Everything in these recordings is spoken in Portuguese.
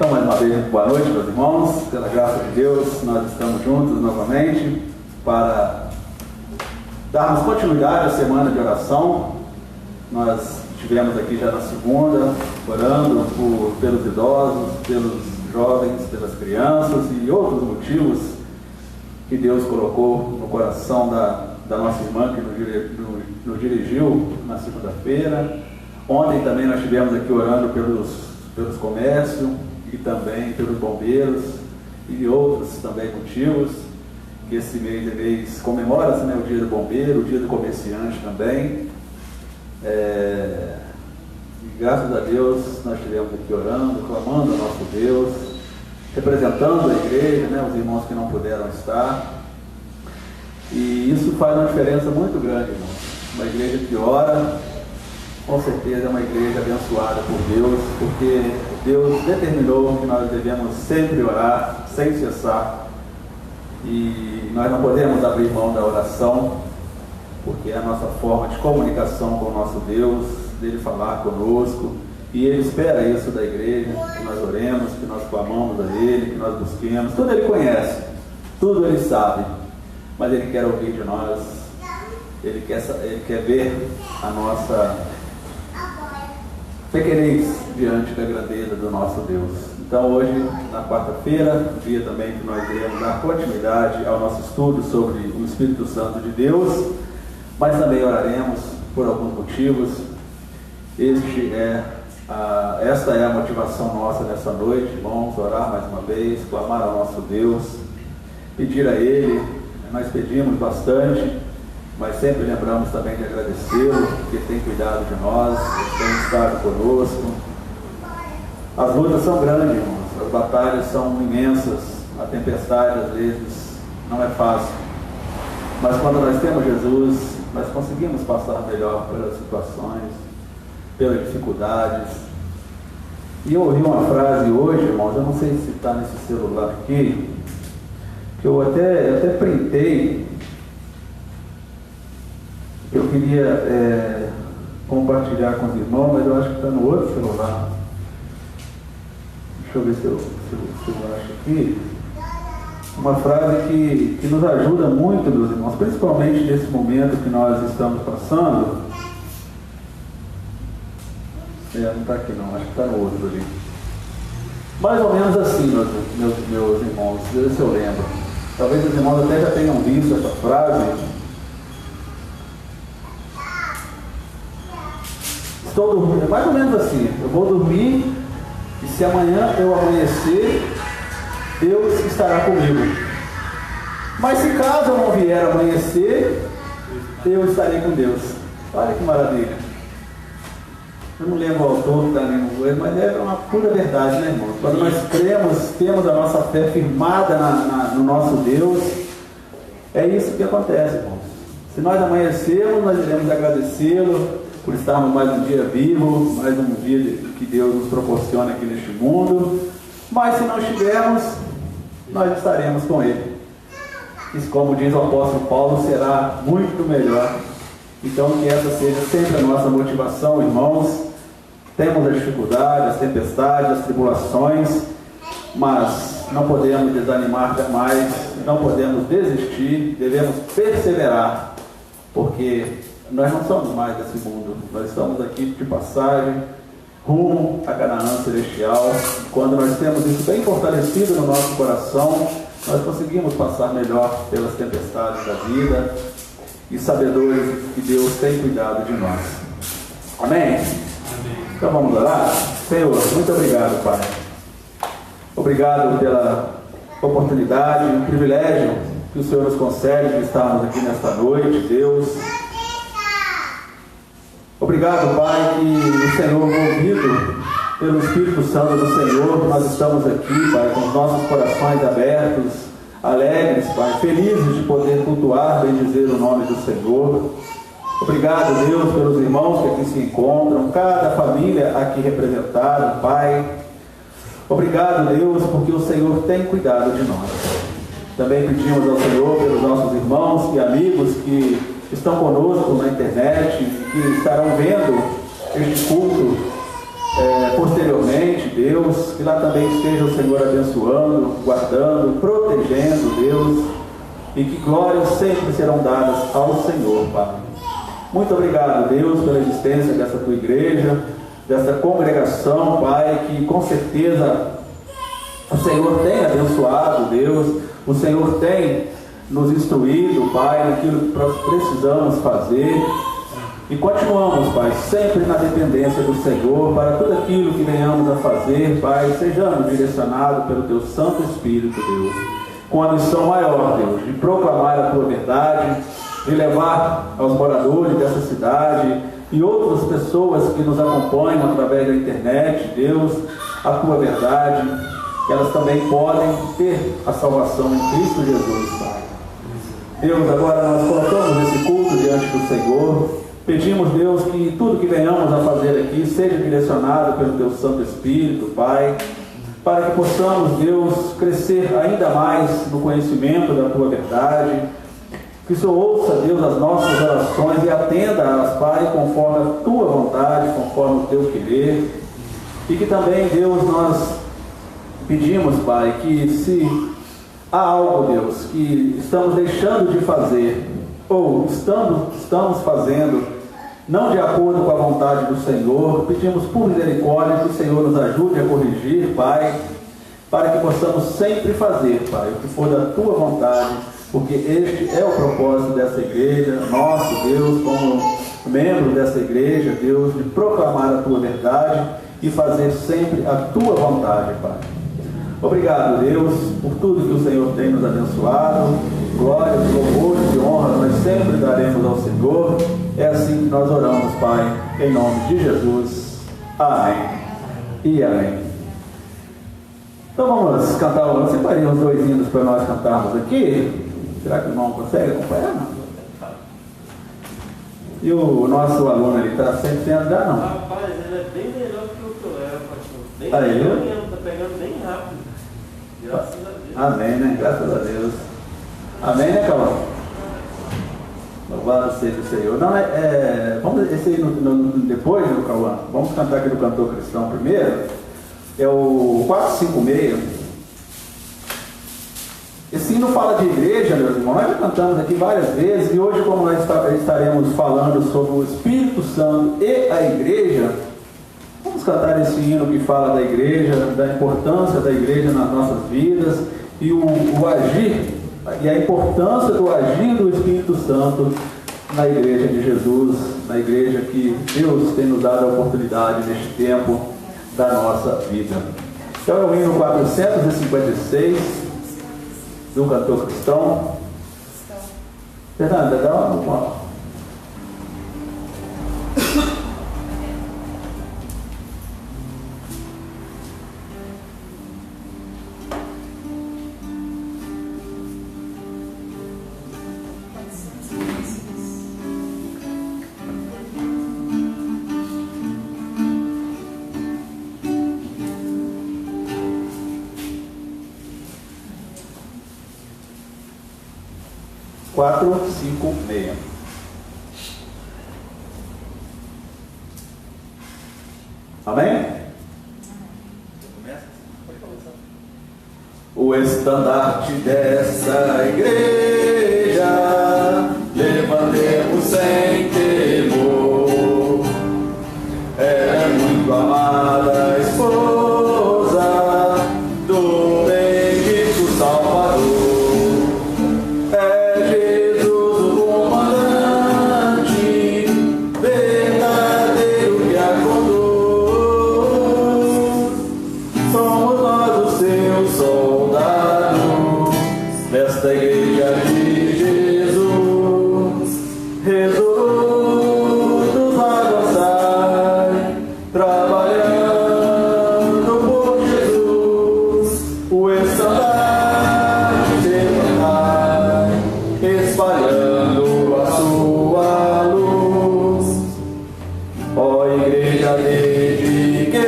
Então, mais uma vez, boa noite, meus irmãos. Pela graça de Deus, nós estamos juntos novamente para darmos continuidade à semana de oração. Nós estivemos aqui já na segunda, orando pelos idosos, pelos jovens, pelas crianças e outros motivos que Deus colocou no coração da nossa irmã que nos dirigiu na segunda-feira. Ontem também nós estivemos aqui orando pelos comércios e também pelos bombeiros e outros também motivos, que esse mês comemora-se, né, o dia do bombeiro, o dia do comerciante também. E graças a Deus nós estivemos aqui orando, clamando ao nosso Deus, representando a igreja, né, os irmãos que não puderam estar. E isso faz uma diferença muito grande, irmãos. Uma igreja que ora, com certeza é uma igreja abençoada por Deus, porque Deus determinou que nós devemos sempre orar, sem cessar. E nós não podemos abrir mão da oração, porque é a nossa forma de comunicação com o nosso Deus, dele falar conosco. E Ele espera isso da igreja, que nós oremos, que nós clamamos a Ele, que nós busquemos. Tudo Ele conhece, tudo Ele sabe, mas Ele quer ouvir de nós, Ele quer ver a nossa pequenez diante da grandeza do nosso Deus. Então hoje, na quarta-feira, dia também que nós iremos dar continuidade ao nosso estudo sobre o Espírito Santo de Deus, mas também oraremos por alguns motivos. Esta é a motivação nossa nessa noite, irmãos, orar mais uma vez, clamar ao nosso Deus, pedir a Ele. Nós pedimos bastante, mas sempre lembramos também de agradecê-lo, porque Ele tem cuidado de nós, Ele tem estado conosco. As lutas são grandes, irmãos, as batalhas são imensas, a tempestade às vezes não é fácil, mas quando nós temos Jesus, nós conseguimos passar melhor pelas situações, pelas dificuldades. E eu ouvi uma frase hoje, irmãos, eu não sei se está nesse celular aqui, que eu até printei. Eu queria compartilhar com os irmãos, mas eu acho que está no outro celular. Deixa eu ver se eu acho aqui. Uma frase que nos ajuda muito, meus irmãos, principalmente nesse momento que nós estamos passando. Não está aqui não, acho que está no outro ali. Mais ou menos assim, meus irmãos, deixa eu ver se eu lembro. Talvez os irmãos até já tenham visto essa frase. Estou dormindo, é mais ou menos assim, eu vou dormir e se amanhã eu amanhecer, Deus estará comigo. Mas se caso eu não vier amanhecer, eu estarei com Deus. Olha que maravilha. Eu não lembro o autor que está ali no coisa, mas é uma pura verdade, né, irmãos? Quando nós cremos, temos a nossa fé firmada no nosso Deus, é isso que acontece, irmãos. Se nós amanhecermos, nós iremos agradecê-lo por estarmos mais um dia vivo, mais um dia que Deus nos proporciona aqui neste mundo. Mas se não estivermos, nós estaremos com Ele. Isso, como diz o apóstolo Paulo, será muito melhor. Então que essa seja sempre a nossa motivação, irmãos. Temos as dificuldades, as tempestades, as tribulações, mas não podemos desanimar jamais, não podemos desistir, devemos perseverar, porque nós não somos mais desse mundo, nós estamos aqui de passagem, rumo a Canaã celestial. Quando nós temos isso bem fortalecido no nosso coração, nós conseguimos passar melhor pelas tempestades da vida e sabedores que Deus tem cuidado de nós. Amém? Então vamos orar? Senhor, muito obrigado, Pai. Obrigado pela oportunidade, o privilégio que o Senhor nos concede de estarmos aqui nesta noite, Deus. Obrigado, Pai, que o Senhor, movido pelo Espírito Santo do Senhor, nós estamos aqui, Pai, com os nossos corações abertos, alegres, Pai, felizes de poder cultuar, bendizer o nome do Senhor. Obrigado, Deus, pelos irmãos que aqui se encontram, cada família aqui representada, Pai. Obrigado, Deus, porque o Senhor tem cuidado de nós. Também pedimos ao Senhor pelos nossos irmãos e amigos que estão conosco na internet, que estarão vendo este culto posteriormente, Deus, que lá também esteja o Senhor abençoando, guardando, protegendo, Deus, e que glórias sempre serão dadas ao Senhor, Pai. Muito obrigado, Deus, pela existência dessa tua igreja, dessa congregação, Pai, que com certeza o Senhor tem abençoado, Deus, o Senhor tem nos instruído, Pai, naquilo que nós precisamos fazer. E continuamos, Pai, sempre na dependência do Senhor, para tudo aquilo que venhamos a fazer, Pai, sejamos direcionados pelo Teu Santo Espírito, Deus, com a missão maior, Deus, de proclamar a Tua verdade, de levar aos moradores dessa cidade e outras pessoas que nos acompanham através da internet, Deus, a Tua verdade, que elas também podem ter a salvação em Cristo Jesus, Pai. Deus, agora nós colocamos esse culto diante do Senhor. Pedimos, Deus, que tudo que venhamos a fazer aqui seja direcionado pelo Teu Santo Espírito, Pai, para que possamos, Deus, crescer ainda mais no conhecimento da Tua verdade, que o Senhor ouça, Deus, as nossas orações e atenda-as, Pai, conforme a Tua vontade, conforme o Teu querer, e que também, Deus, nós pedimos, Pai, que se há algo, Deus, que estamos deixando de fazer, ou estamos fazendo não de acordo com a vontade do Senhor, pedimos por misericórdia que o Senhor nos ajude a corrigir, Pai, para que possamos sempre fazer, Pai, o que for da Tua vontade, porque este é o propósito dessa igreja, nosso, Deus, como membro dessa igreja, Deus, de proclamar a Tua verdade e fazer sempre a Tua vontade, Pai. Obrigado, Deus, por tudo que o Senhor tem nos abençoado. Glórias, louvores e honras nós sempre daremos ao Senhor. É assim que nós oramos, Pai, em nome de Jesus. Amém e amém. Então vamos cantar. Eu separei uns 2 hinos para nós cantarmos aqui. Será que o irmão consegue acompanhar? Não? E o nosso aluno ali está 100% já não? Rapaz, ele é bem melhor que o que eu era, pastor. Bem Aí, melhor mesmo, está pegando bem rápido. Graças a Deus. Amém, né? Graças a Deus. Amém, né, Calão? Louvado seja o Senhor. Não, vamos esse aí depois, né, Cauã? Vamos cantar aqui do cantor cristão primeiro. É o 456. Esse hino fala de igreja, meus irmãos. Nós já cantamos aqui várias vezes. E hoje, como nós estaremos falando sobre o Espírito Santo e a igreja, vamos cantar esse hino que fala da igreja, da importância da igreja nas nossas vidas e o agir, e a importância do agir do Espírito Santo na igreja de Jesus, na igreja que Deus tem nos dado a oportunidade neste tempo da nossa vida. Então é o hino 456 do cantor cristão. Fernanda, dá uma... Quatro, 5, 6. Amém? O estandarte dessa igreja levantemos sem temor. É muito amada esposa do bendito Salvador. Desta igreja de Jesus, resolutos a avançar, trabalhando por Jesus, o estandarte levantar, espalhando a sua luz. Ó igreja, dediquemos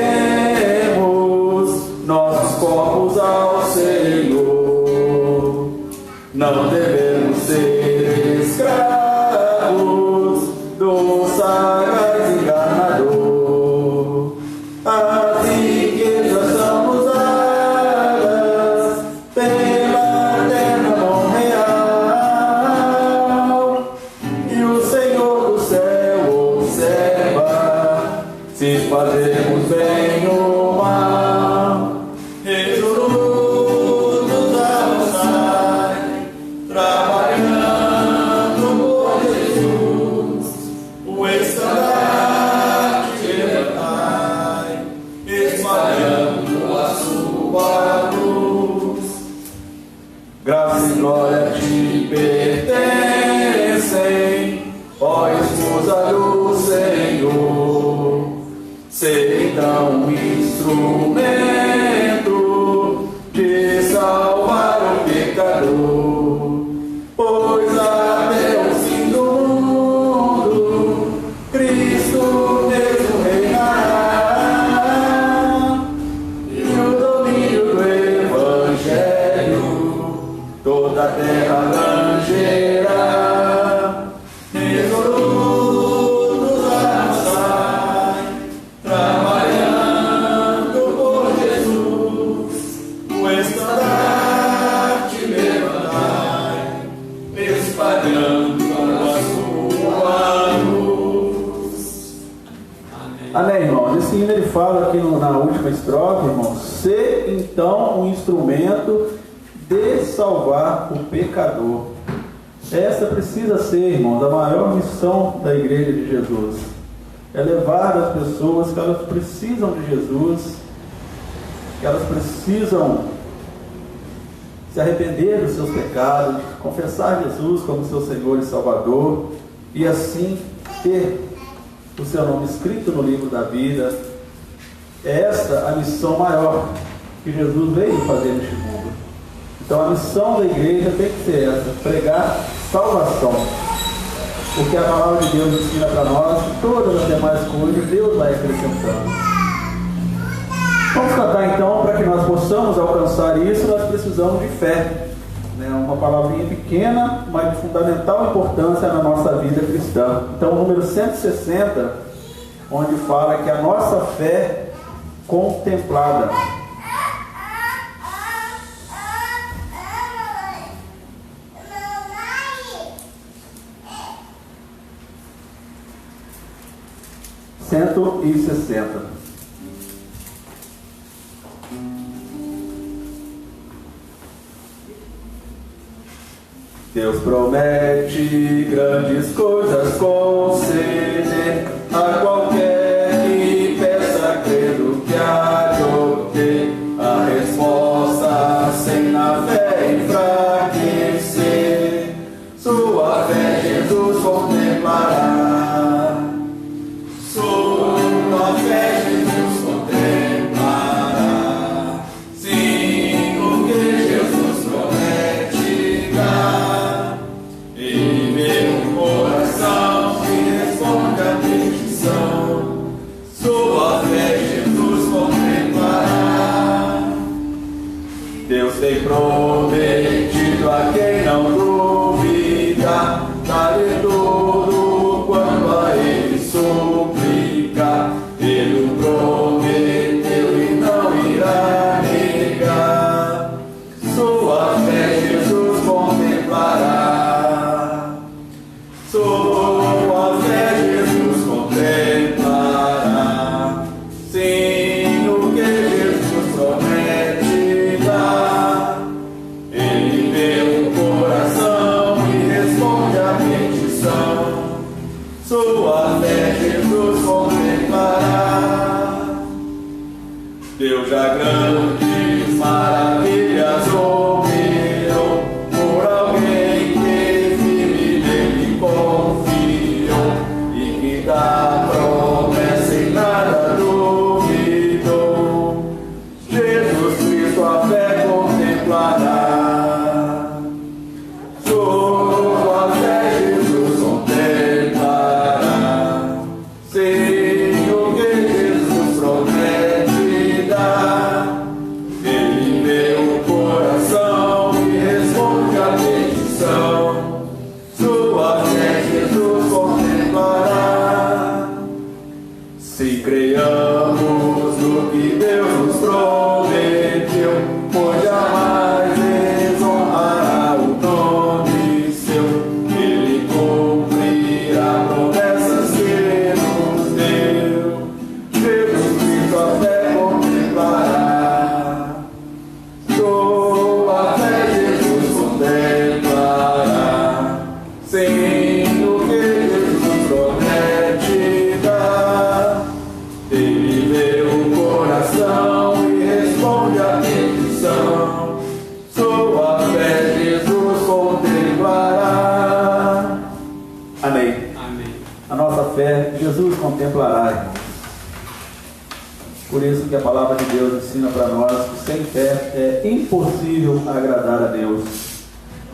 nossos corpos ao Senhor. Não devemos ser escravos do sagaz enganador. A tua luz. Graça e glória te pertencem, ó esposa do Senhor. Sei então um instrumento de salvar o pecador, pois até o fim do mundo Cristo mesmo reinará, e o domínio do Evangelho toda a terra rangerá. Resolutos avançai, trabalhando por Jesus, o estandarte levantai, espalhando a sua luz. Amém, irmão. Nesse hino ele fala aqui na última estrofe, irmão, ser então um instrumento de salvar o pecador. Essa precisa ser, irmãos, a maior missão da Igreja de Jesus. É levar as pessoas que elas precisam de Jesus, que elas precisam se arrepender dos seus pecados, confessar Jesus como seu Senhor e Salvador, e assim ter o seu nome escrito no livro da vida. É essa a missão maior que Jesus veio fazer neste mundo. Então a missão da igreja tem que ser essa: pregar salvação. Porque a palavra de Deus ensina para nós que todas as demais coisas Deus vai acrescentando. Vamos cantar então. Para que nós possamos alcançar isso, nós precisamos de fé, né? Uma palavrinha pequena, mas de fundamental importância na nossa vida cristã. Então o número 160, onde fala que a nossa fé contemplada. Cento e 60. Deus promete grandes coisas conceder a qualquer que peça, crendo que há de obter a resposta sem na fé enfraquecer. Sua fé Jesus contemplará. Sua fé Jesus contemplará. Sim, o que Jesus promete dar. Em meu coração que responde a petição. Sua fé Jesus contemplará. Deus tem prometido a quem não duvida, dar-lhe tudo quanto a ele suplica. Ele o prometeu e não irá negar. Sua fé Jesus contemplará. Sua fé Jesus contemplará. Sim, o que Jesus promete dar. Ele vê o coração e responde à petição. Sua fé Jesus contemplará. Deus já grandes maravilhas operou por alguém que firme nele confiou e que da promessa em nada duvidou. Jesus Cristo a fé contemplará. Sua fé Jesus contemplará. Sim, o que Jesus promete dar. Ele vê contemplará, irmãos. Por isso que a palavra de Deus ensina para nós que sem fé é impossível agradar a Deus.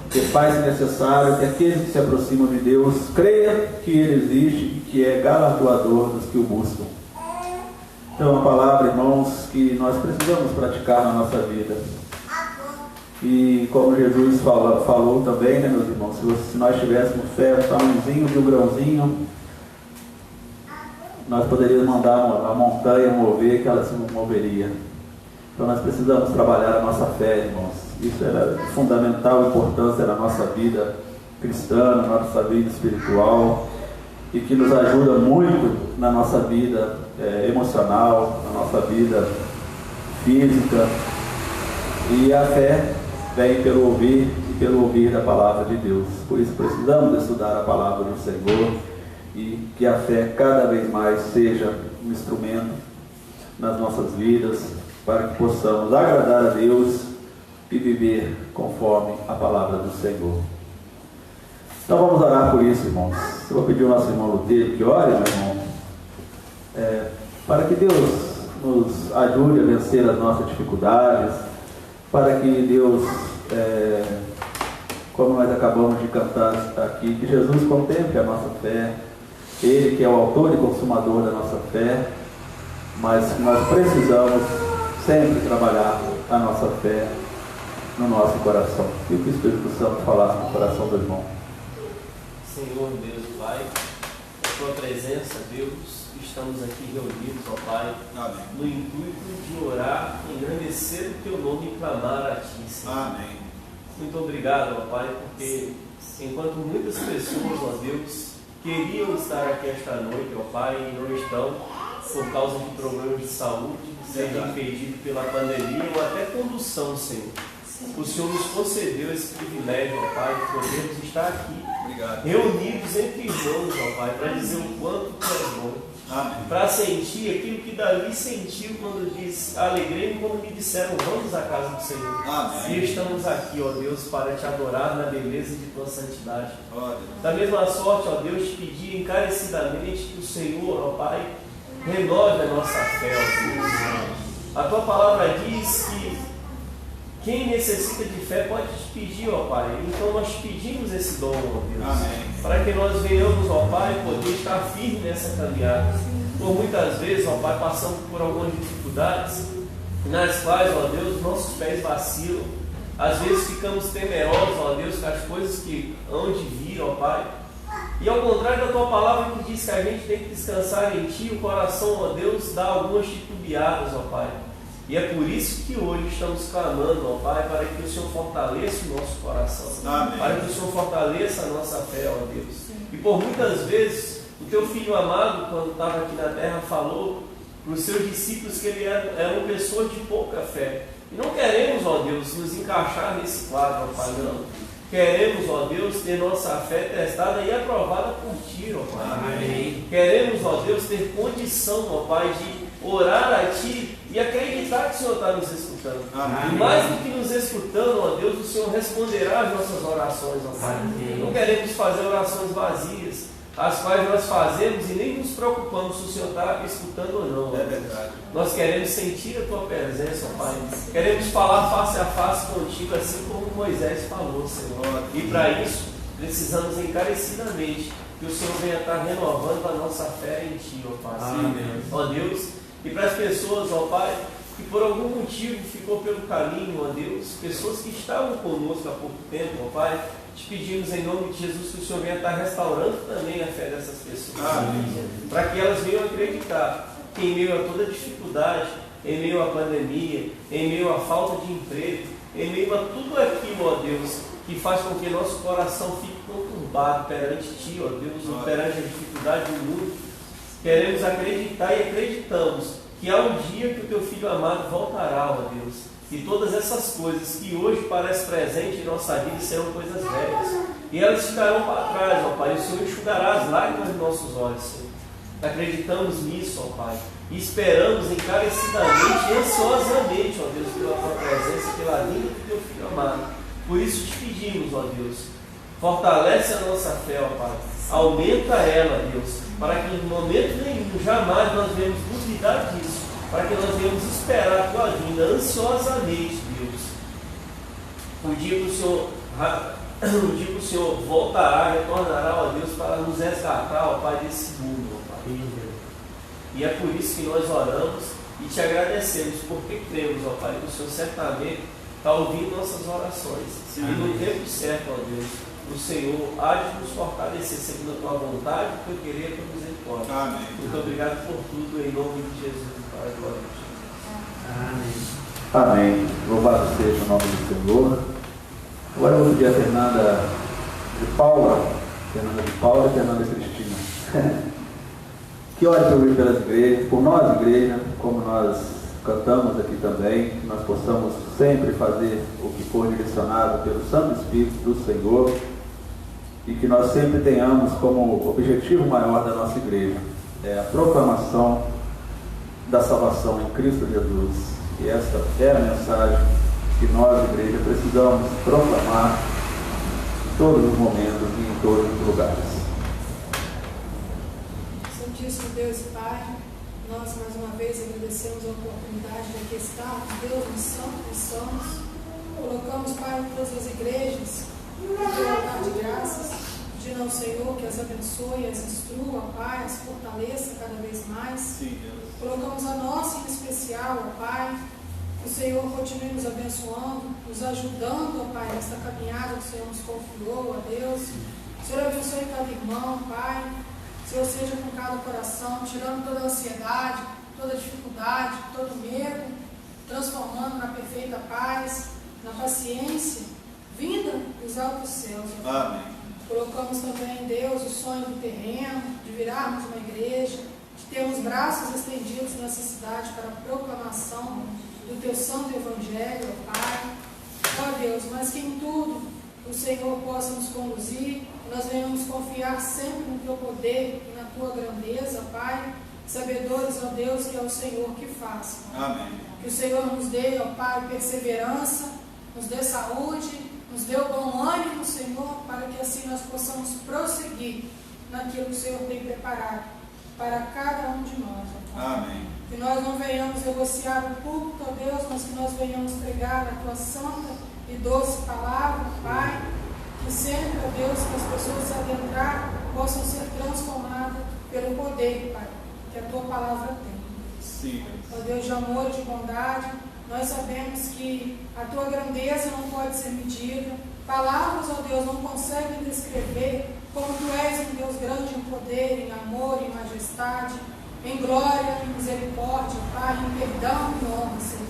Que faz necessário que aqueles que se aproximam de Deus creiam que Ele existe e que é galardoador dos que o buscam. Então, é uma palavra, irmãos, que nós precisamos praticar na nossa vida. E como Jesus falou também, né, meus irmãos, se nós tivéssemos fé, um tamanhozinho de um grãozinho, nós poderíamos mandar a montanha mover, que ela se moveria. Então nós precisamos trabalhar a nossa fé, irmãos. Isso era de fundamental importância na nossa vida cristã, na nossa vida espiritual, e que nos ajuda muito na nossa vida emocional, na nossa vida física. E a fé vem pelo ouvir e pelo ouvir da palavra de Deus. Por isso precisamos estudar a palavra do Senhor e que a fé cada vez mais seja um instrumento nas nossas vidas para que possamos agradar a Deus e viver conforme a palavra do Senhor. Então vamos orar por isso, irmãos. Eu vou pedir ao nosso irmão Luteiro que ore, meu irmão, para que Deus nos ajude a vencer as nossas dificuldades, para que Deus, como nós acabamos de cantar aqui, que Jesus contemple a nossa fé, Ele que é o autor e consumador da nossa fé, mas que nós precisamos sempre trabalhar a nossa fé no nosso coração. E o que o Espírito Santo falar no coração do irmão. Senhor Deus Pai, a tua presença, Deus, estamos aqui reunidos, ó Pai, amém, no intuito de orar, engrandecer o teu nome e clamar a Ti, Senhor. Amém. Muito obrigado, ó Pai, porque enquanto muitas pessoas, ó Deus, queriam estar aqui esta noite, ó Pai, e não estão por causa de problemas de saúde, seja impedido pela pandemia ou até condução, Senhor. O Senhor nos concedeu esse privilégio, ó Pai, de podermos estar aqui, reunidos entre irmãos, ó Pai, para dizer o quanto Tu és bom, para sentir aquilo que Davi sentiu quando disse, alegrei-me quando me disseram, vamos à casa do Senhor. Amém. E estamos aqui, ó Deus, para Te adorar na beleza de Tua santidade. Da mesma sorte, ó Deus, te pedir encarecidamente que o Senhor, ó Pai, renove a nossa fé, ó Deus. A Tua palavra diz que quem necessita de fé pode te pedir, ó Pai. Então nós pedimos esse dom, ó Deus. Amém. Para que nós venhamos, ó Pai, poder estar firme nessa caminhada. Por muitas vezes, ó Pai, passamos por algumas dificuldades, nas quais, ó Deus, nossos pés vacilam. Às vezes ficamos temerosos, ó Deus, com as coisas que hão de vir, ó Pai. E ao contrário da Tua palavra que diz que a gente tem que descansar em Ti, o coração, ó Deus, dá algumas titubeadas, ó Pai. E é por isso que hoje estamos clamando, ó Pai, para que o Senhor fortaleça o nosso coração. Amém. Para que o Senhor fortaleça a nossa fé, ó Deus. E por muitas vezes, o Teu Filho amado, quando estava aqui na terra, falou para os Seus discípulos que ele era uma pessoa de pouca fé. E não queremos, ó Deus, nos encaixar nesse quadro, ó Pai, não. Queremos, ó Deus, ter nossa fé testada e aprovada por Ti, ó Pai. Amém. Queremos, ó Deus, ter condição, ó Pai, de orar a Ti e acreditar que o Senhor está nos escutando. Amém. E mais do que nos escutando, ó Deus, o Senhor responderá às nossas orações, ó Pai. Amém. Não queremos fazer orações vazias, as quais nós fazemos e nem nos preocupamos se o Senhor está escutando ou não. É verdade. Nós queremos sentir a Tua presença, ó Pai. Queremos falar face a face contigo, assim como Moisés falou, Senhor. E para isso, precisamos encarecidamente que o Senhor venha estar renovando a nossa fé em Ti, ó Pai. Amém. Ó Deus. E para as pessoas, ó Pai, que por algum motivo ficou pelo caminho, ó Deus, pessoas que estavam conosco há pouco tempo, ó Pai, te pedimos em nome de Jesus que o Senhor venha estar restaurando também a fé dessas pessoas. Para que elas venham acreditar que em meio a toda dificuldade, em meio à pandemia, em meio à falta de emprego, em meio a tudo aquilo, ó Deus, que faz com que nosso coração fique conturbado perante Ti, ó Deus, perante a dificuldade do mundo, queremos acreditar e acreditamos que há um dia que o Teu Filho amado voltará, ó Deus, e todas essas coisas que hoje parecem presentes em nossa vida serão coisas velhas, e elas ficarão para trás, ó Pai, e o Senhor enxugará as lágrimas dos nossos olhos, Senhor. Acreditamos nisso, ó Pai, e esperamos encarecidamente e ansiosamente, ó Deus, pela Tua presença, pela vinda do Teu Filho amado. Por isso te pedimos, ó Deus, fortalece a nossa fé, ó Pai. Aumenta ela, Deus, para que em momento nenhum, jamais nós venhamos duvidar disso, para que nós venhamos esperar a tua vinda ansiosamente, Deus. O dia que o Senhor voltará, retornará, ó Deus, para nos resgatar, ó Pai, desse mundo, ó Pai. E é por isso que nós oramos e te agradecemos, porque cremos, ó Pai, que o Senhor certamente está ouvindo nossas orações. E no tempo certo, ó Deus, o Senhor há de nos fortalecer segundo a tua vontade, o teu querer e a tua misericórdia. Amém. Muito obrigado por tudo, em nome de Jesus, Pai, glória a Deus. Amém. Amém. Louvado seja o nome do Senhor. Agora eu vou pedir a Fernanda de Paula e Fernanda Cristina, que ore pelas igrejas, por nós, igreja, como nós cantamos aqui também, que nós possamos sempre fazer o que for direcionado pelo Santo Espírito do Senhor e que nós sempre tenhamos como objetivo maior da nossa igreja a proclamação da salvação em Cristo Jesus. E essa é a mensagem que nós, igreja, precisamos proclamar em todos os momentos e em todos os lugares. Santíssimo Deus e Pai, nós mais uma vez agradecemos a oportunidade de aqui estar, Deus, no santo que somos. Colocamos, Pai, todas as igrejas no teu altar de graças, pedindo ao Senhor que as abençoe, as instrua, Pai, as fortaleça cada vez mais. Sim, Deus. Colocamos a nossa em especial, ó Pai, que o Senhor continue nos abençoando, nos ajudando, ó Pai, nesta caminhada que o Senhor nos confiou, ó Deus. O Senhor abençoe cada irmão, Pai. O Senhor seja com cada coração, tirando toda a ansiedade, toda a dificuldade, todo o medo, transformando na perfeita paz, na paciência, vinda dos altos céus. Amém. Colocamos também em Deus o sonho do terreno, de virarmos uma igreja, de termos braços estendidos nessa cidade para a proclamação do Teu Santo Evangelho, ó Pai. Ó Deus, mas que em tudo o Senhor possa nos conduzir, que nós venhamos confiar sempre no Teu poder e na Tua grandeza, Pai, sabedores, ó Deus, que é o Senhor que faz. Amém. Que o Senhor nos dê, ó Pai, perseverança, nos dê saúde, nos dê o bom ânimo, Senhor, para que assim nós possamos prosseguir naquilo que o Senhor tem preparado para cada um de nós, ó Pai. Amém. Que nós não venhamos negociar o púlpito, ó Deus, mas que nós venhamos pregar a Tua santa e doce palavra, Pai. Que sempre, ó Deus, que as pessoas se adentrar possam ser transformadas pelo poder, Pai, que a Tua palavra tem. Sim, Ó Deus de amor e de bondade, nós sabemos que a Tua grandeza não pode ser medida. Palavras, ó Deus, não conseguem descrever como Tu és um Deus grande em poder, em amor, em majestade, em glória, em misericórdia, Pai, em perdão e honra, Senhor.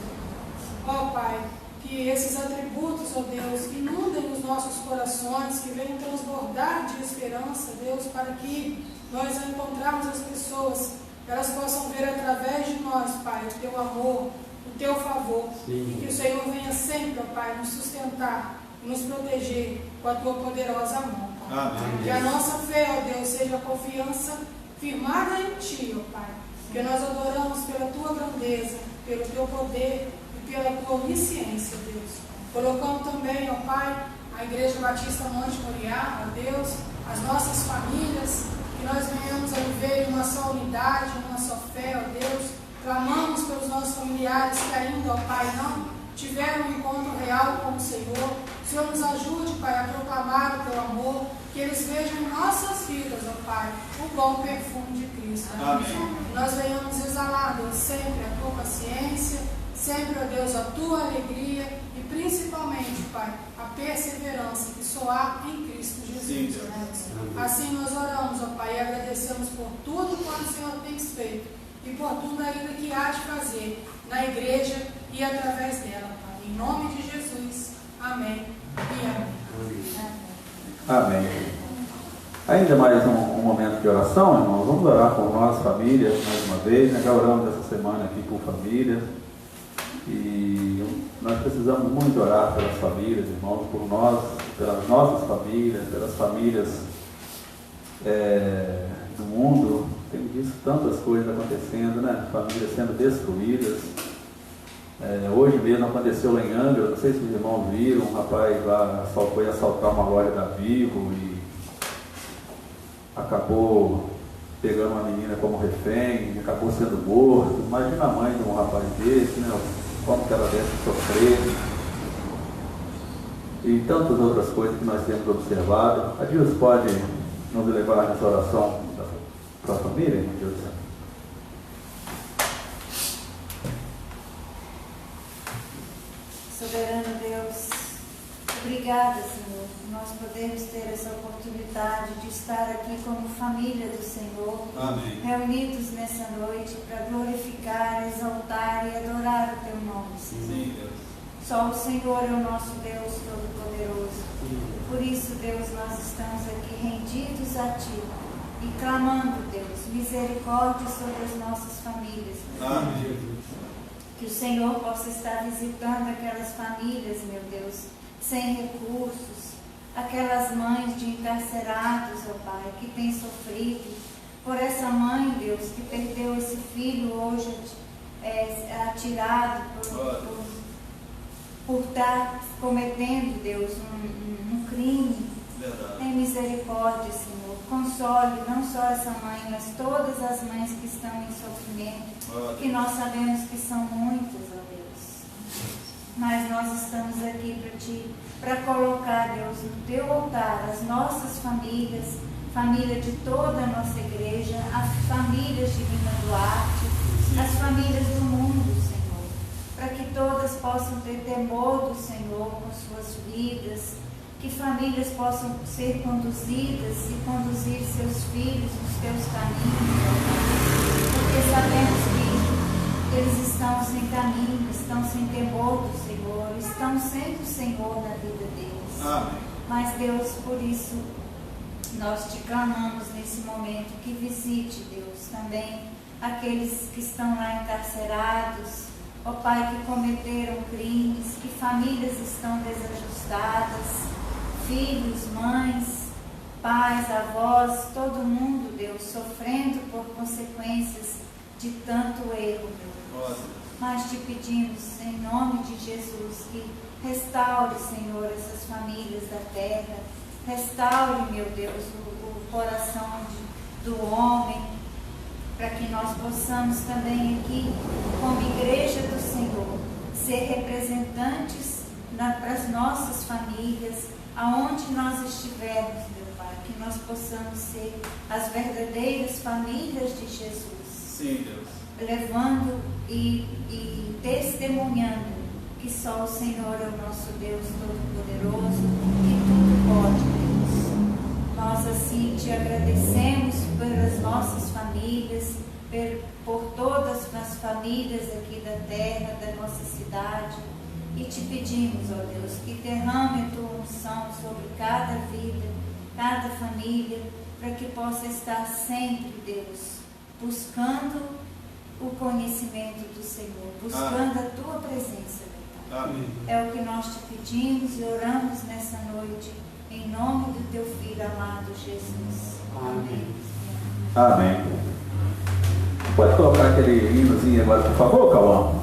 Ó Pai, que esses atributos, ó Deus, inundem os nossos corações, que venham transbordar de esperança, Deus, para que nós, ao encontrarmos as pessoas, elas possam ver através de nós, Pai, o Teu amor, o Teu favor. Sim. E que o Senhor venha sempre, ó Pai, nos sustentar, nos proteger com a Tua poderosa mão, Pai. Amém. Que a nossa fé, ó Deus, seja a confiança firmada em Ti, ó Pai. Que nós adoramos pela Tua grandeza, pelo Teu poder e pela Tua onisciência, Deus. Colocamos também, ó Pai, a Igreja Batista Monte Moriá, ó Deus, as nossas famílias, que nós venhamos a viver em uma só unidade, uma só fé, ó Deus. Clamamos pelos nossos familiares que ainda, ó Pai, não tiveram um encontro real com o Senhor. O Senhor nos ajude, Pai, a proclamar o Teu amor, que eles vejam em nossas vidas, ó Pai, o bom perfume de Cristo. Amém. Nós venhamos exalar, Deus, sempre a Tua paciência, sempre, ó Deus, a Tua alegria e principalmente, Pai, a perseverança que só há em Cristo Jesus. Sim, né? Assim nós oramos, ó Pai, e agradecemos por tudo quanto o Senhor tem feito e por tudo ainda que há de fazer na igreja e através dela, Pai. Em nome de Jesus. Amém e amém. Amém. Ainda mais um momento de oração, irmãos. Vamos orar por nós, famílias, mais uma vez. Já oramos essa semana aqui por famílias. E nós precisamos muito orar pelas famílias, irmãos, por nós, pelas nossas famílias, pelas famílias do mundo. Tem visto tantas coisas acontecendo, né? Famílias sendo destruídas. Hoje mesmo aconteceu lá em Angra, não sei se os irmãos viram, um rapaz lá foi assaltar uma loja da Vivo acabou pegando uma menina como refém, acabou sendo morto. Imagina a mãe de um rapaz desse, né? Como que ela deve sofrer. E tantas outras coisas que nós temos observado. A Deus pode nos levar nessa oração para a família, irmão Deus? Soberano Deus, obrigada, Senhor, por nós podermos ter essa oportunidade de estar aqui como família do Senhor. Amém. Reunidos nessa noite para glorificar, exaltar e adorar o Teu nome, Senhor. Sim, Deus. Só o Senhor é o nosso Deus Todo-Poderoso. Por isso, Deus, nós estamos aqui rendidos a Ti e clamando, Deus, misericórdia sobre as nossas famílias. Amém. Que o Senhor possa estar visitando aquelas famílias, meu Deus, sem recursos, aquelas mães de encarcerados, ó Pai, que têm sofrido. Por essa mãe, Deus, que perdeu esse filho hoje atirado por estar cometendo, Deus, um crime. Verdade. Tem misericórdia, Senhor. Console não só essa mãe, mas todas as mães que estão em sofrimento, que nós sabemos que são muitas, ó Deus. Mas nós estamos aqui para colocar, Deus, no Teu altar as nossas famílias, família de toda a nossa igreja, as famílias de Divina Duarte, as famílias do mundo, Senhor, para que todas possam ter temor do Senhor com suas vidas, que famílias possam ser conduzidas e conduzir seus filhos nos Teus caminhos, porque sabemos que eles estão sem caminho, estão sem temor do Senhor, estão sem o Senhor na vida deles. Amém. Mas, Deus, por isso, nós Te clamamos nesse momento que visite, Deus, também aqueles que estão lá encarcerados, ó Pai, que cometeram crimes, que famílias estão desajustadas, filhos, mães, pais, avós, todo mundo, Deus, sofrendo por consequências de tanto erro, Deus. Mas Te pedimos, em nome de Jesus, que restaure, Senhor, essas famílias da terra, restaure, meu Deus, o coração do homem, para que nós possamos também aqui, como igreja do Senhor, ser representantes para as nossas famílias, aonde nós estivermos, meu Pai, que nós possamos ser as verdadeiras famílias de Jesus. Sim, Deus. Levando e testemunhando que só o Senhor é o nosso Deus Todo-Poderoso, que tudo pode, Deus. Nós assim Te agradecemos pelas nossas famílias, por todas as famílias aqui da terra, da nossa cidade. E Te pedimos, ó Deus, que derrame a Tua unção sobre cada vida, cada família, para que possa estar sempre, Deus, buscando o conhecimento do Senhor, buscando a Tua presença, meu Pai. Amém. É o que nós Te pedimos e oramos nessa noite, em nome do Teu Filho amado Jesus. Amém. Amém. Pode colocar aquele hinozinho agora, por favor, Cauã?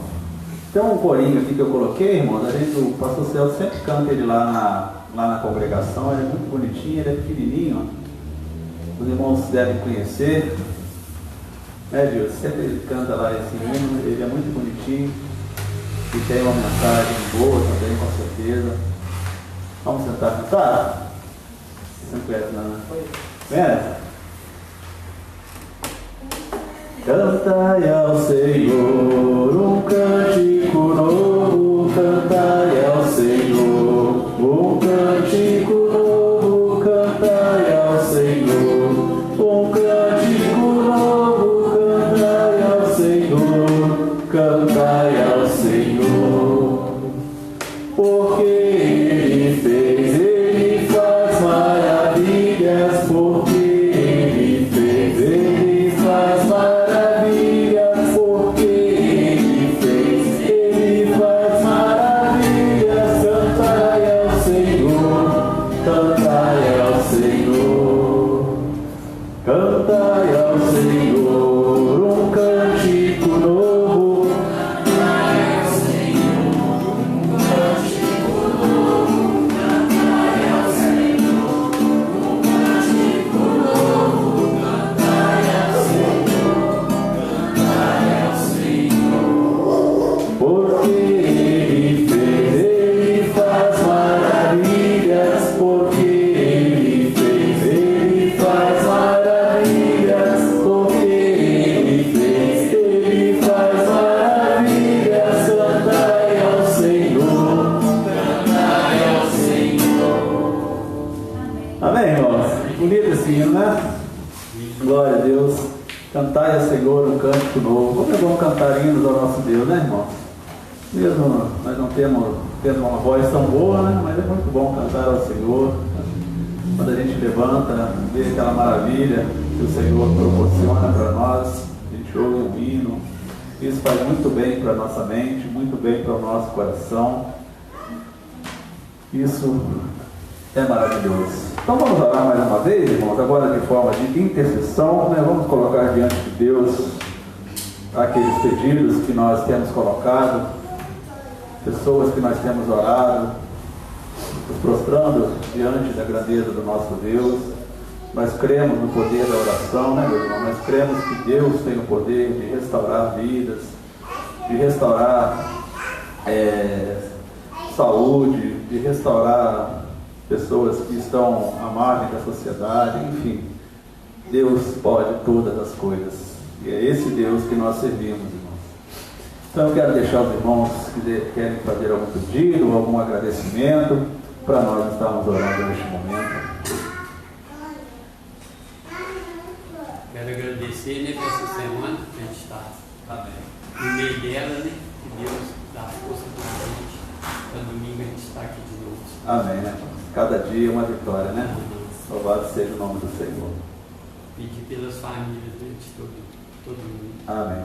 Tem um corinho aqui que eu coloquei, irmão. O pastor Celso sempre canta ele lá na congregação. Ele é muito bonitinho, ele é pequenininho. Os irmãos devem conhecer. Deus, sempre ele canta lá esse hino. Ele é muito bonitinho e tem uma mensagem boa também, com certeza. Vamos sentar, cantar? Você não conhece, não, né? Vem. Cantai ao Senhor um cântico novo, cantai ao Senhor um cântico novo, cantai ao Senhor um cântico novo, cantai ao Senhor, cantai ao Senhor, porque Ele fez, Ele faz maravilhas, porque Ele fez, Ele faz maravilhas. Cantai ao Senhor um cântico novo. esse hino, né? Glória a Deus. Cantai ao Senhor um cântico novo. Como é bom cantar hinos ao nosso Deus, né, irmãos? Mesmo nós não temos uma voz tão boa, né? Mas é muito bom cantar ao Senhor. Quando a gente levanta, vê aquela maravilha que o Senhor proporciona para nós, a gente ouve um hino. Isso faz muito bem para a nossa mente, muito bem para o nosso coração. Isso é maravilhoso. Então vamos orar mais uma vez, irmãos, agora de forma de intercessão, né? Vamos colocar diante de Deus aqueles pedidos que nós temos colocado, pessoas que nós temos orado, nos prostrando diante da grandeza do nosso Deus. Nós cremos no poder da oração, né, meu irmão? Nós cremos que Deus tem o poder de restaurar vidas, de restaurar saúde, de restaurar pessoas que estão à margem da sociedade, enfim. Deus pode todas as coisas. E é esse Deus que nós servimos, irmãos. Então eu quero deixar os irmãos que querem fazer algum pedido, algum agradecimento, para nós estarmos orando neste momento. Quero agradecer, né, por essa semana que a gente está no meio dela, né? Que Deus dá força para a gente. Para domingo a gente está aqui de novo. Amém, né? Cada dia uma vitória, né? Louvado seja o nome do Senhor. Pedir pelas famílias, né, de todo mundo. Amém.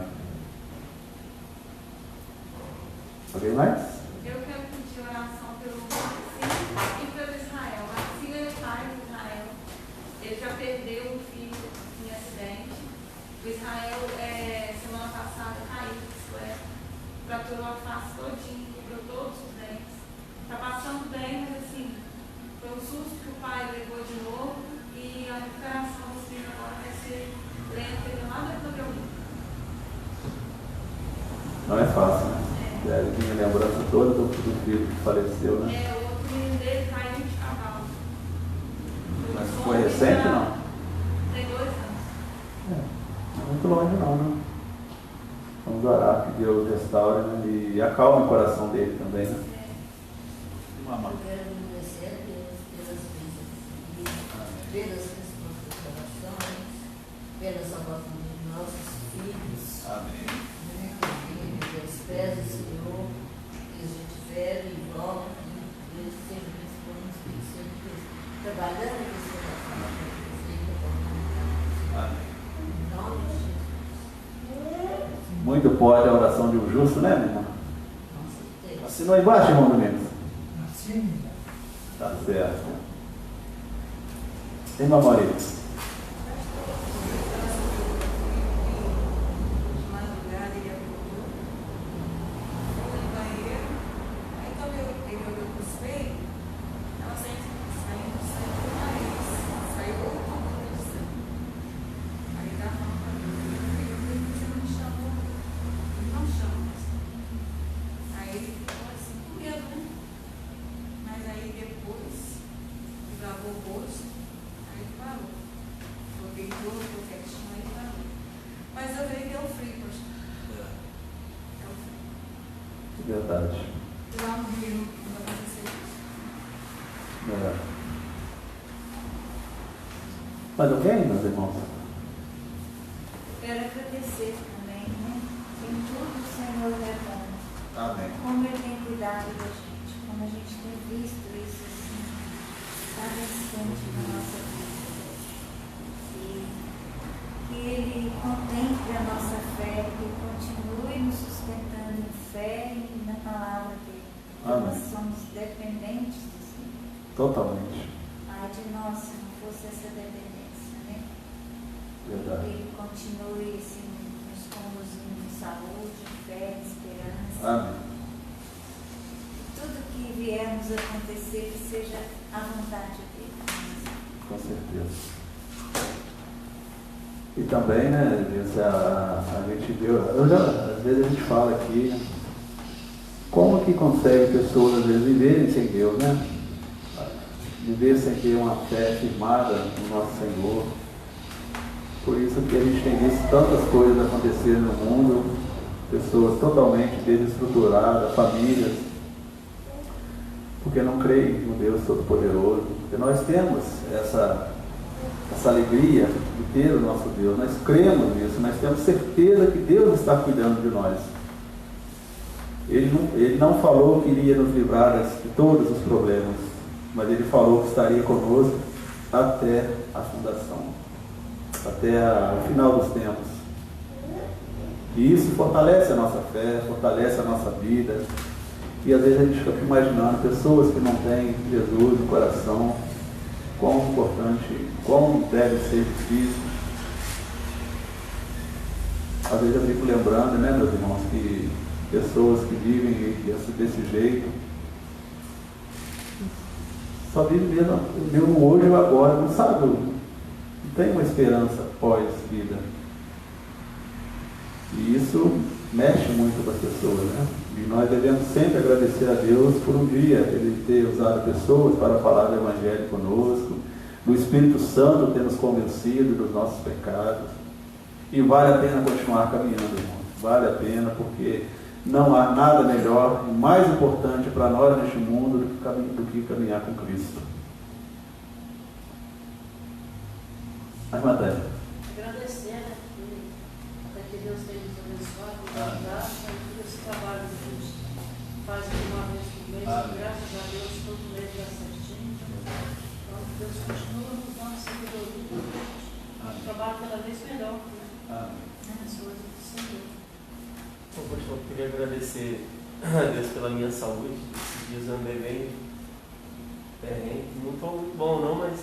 Alguém mais? Eu quero pedir oração pelo Marcinho e pelo Israel. Marcinho é o pai do Israel. Ele já perdeu um filho em acidente. O Israel, semana passada, caiu de bicicleta, fraturou a face todinha, quebrou todos os dentes. Está passando bem, mas assim, foi um susto que o pai levou de novo e a recuperação do filho agora vai ser lenta, ele lá vai poder ouvir. Não é fácil, né? Deve vir a lembrança toda do filho que faleceu, né? O outro menino dele caiu de cavalo. Mas foi recente ou não? Tem 2 anos. Não é muito longe não, né? Vamos orar que Deus restaure, né? E acalme o coração dele também, né? Mamãe. Eu quero agradecer a Deus pelas bênçãos, pelas respostas das orações, pela salvação dos nossos filhos. Amém. Pelos pés do Senhor, que a gente fere e volta, e eles sejam principalmente trabalhando com esse coração. Amém. Em nome de Jesus. Muito pode a oração de um justo, né, minha irmã? Com certeza. Assinou embaixo, irmão Domingos? Tá certo. Irmã Maurício. Verdade. Lá no Rio, não vai acontecer isso. É. Mais alguém, meus irmãos? Quero agradecer também, né? Em tudo o Senhor é bom. Amém. Como Ele tem cuidado da gente, como a gente tem visto isso assim, cada instante da nossa vida. E que Ele contemple a nossa fé, que Ele continue nos sustentando em fé e na palavra dele. Amém. Nós somos dependentes do Senhor. Totalmente. Ai de nós, se não fosse essa dependência, né? Verdade. Ele continue assim, nos conduzindo em saúde, fé, esperança. Amém. Tudo que viermos acontecer, que seja a vontade dele. Com certeza. E também, né, a gente viu, às vezes a gente fala aqui, né, como que consegue pessoas, às vezes, viverem sem Deus, né? Viver sem ter uma fé firmada no nosso Senhor. Por isso que a gente tem visto tantas coisas acontecerem no mundo, pessoas totalmente desestruturadas, famílias, porque não creem no Deus Todo-Poderoso. Porque nós temos essa alegria de ter o nosso Deus. Nós cremos nisso, nós temos certeza que Deus está cuidando de nós. Ele não falou que iria nos livrar de todos os problemas, mas Ele falou que estaria conosco até a fundação, até o final dos tempos. E isso fortalece a nossa fé, fortalece a nossa vida. E às vezes a gente fica imaginando pessoas que não têm Jesus no coração, quão importante, quão deve ser difícil. Às vezes eu fico lembrando, né, meus irmãos, que pessoas que vivem desse jeito só vivem mesmo hoje ou agora, não sabe, não tem uma esperança pós-vida. E isso mexe muito com as pessoas, né? E nós devemos sempre agradecer a Deus por um dia Ele ter usado pessoas para falar do Evangelho conosco, do Espírito Santo ter nos convencido dos nossos pecados. E vale a pena continuar caminhando, irmão. Vale a pena, porque não há nada melhor e mais importante para nós neste mundo do que caminhar com Cristo. Mas, Matéria. Agradecer, né? Que Deus tenha nos abençoado, nos ajudado, por esse trabalho que a gente faz uma vez por mês. Graças a Deus, todo mês dá certinho. Então, que Deus continue nos dando sabedoria. O trabalho cada vez melhor. Nas coisas do Senhor. Bom, pastor, eu queria agradecer a Deus pela minha saúde. Esses dias eu andei bem perrengue. Não estou muito bom não, mas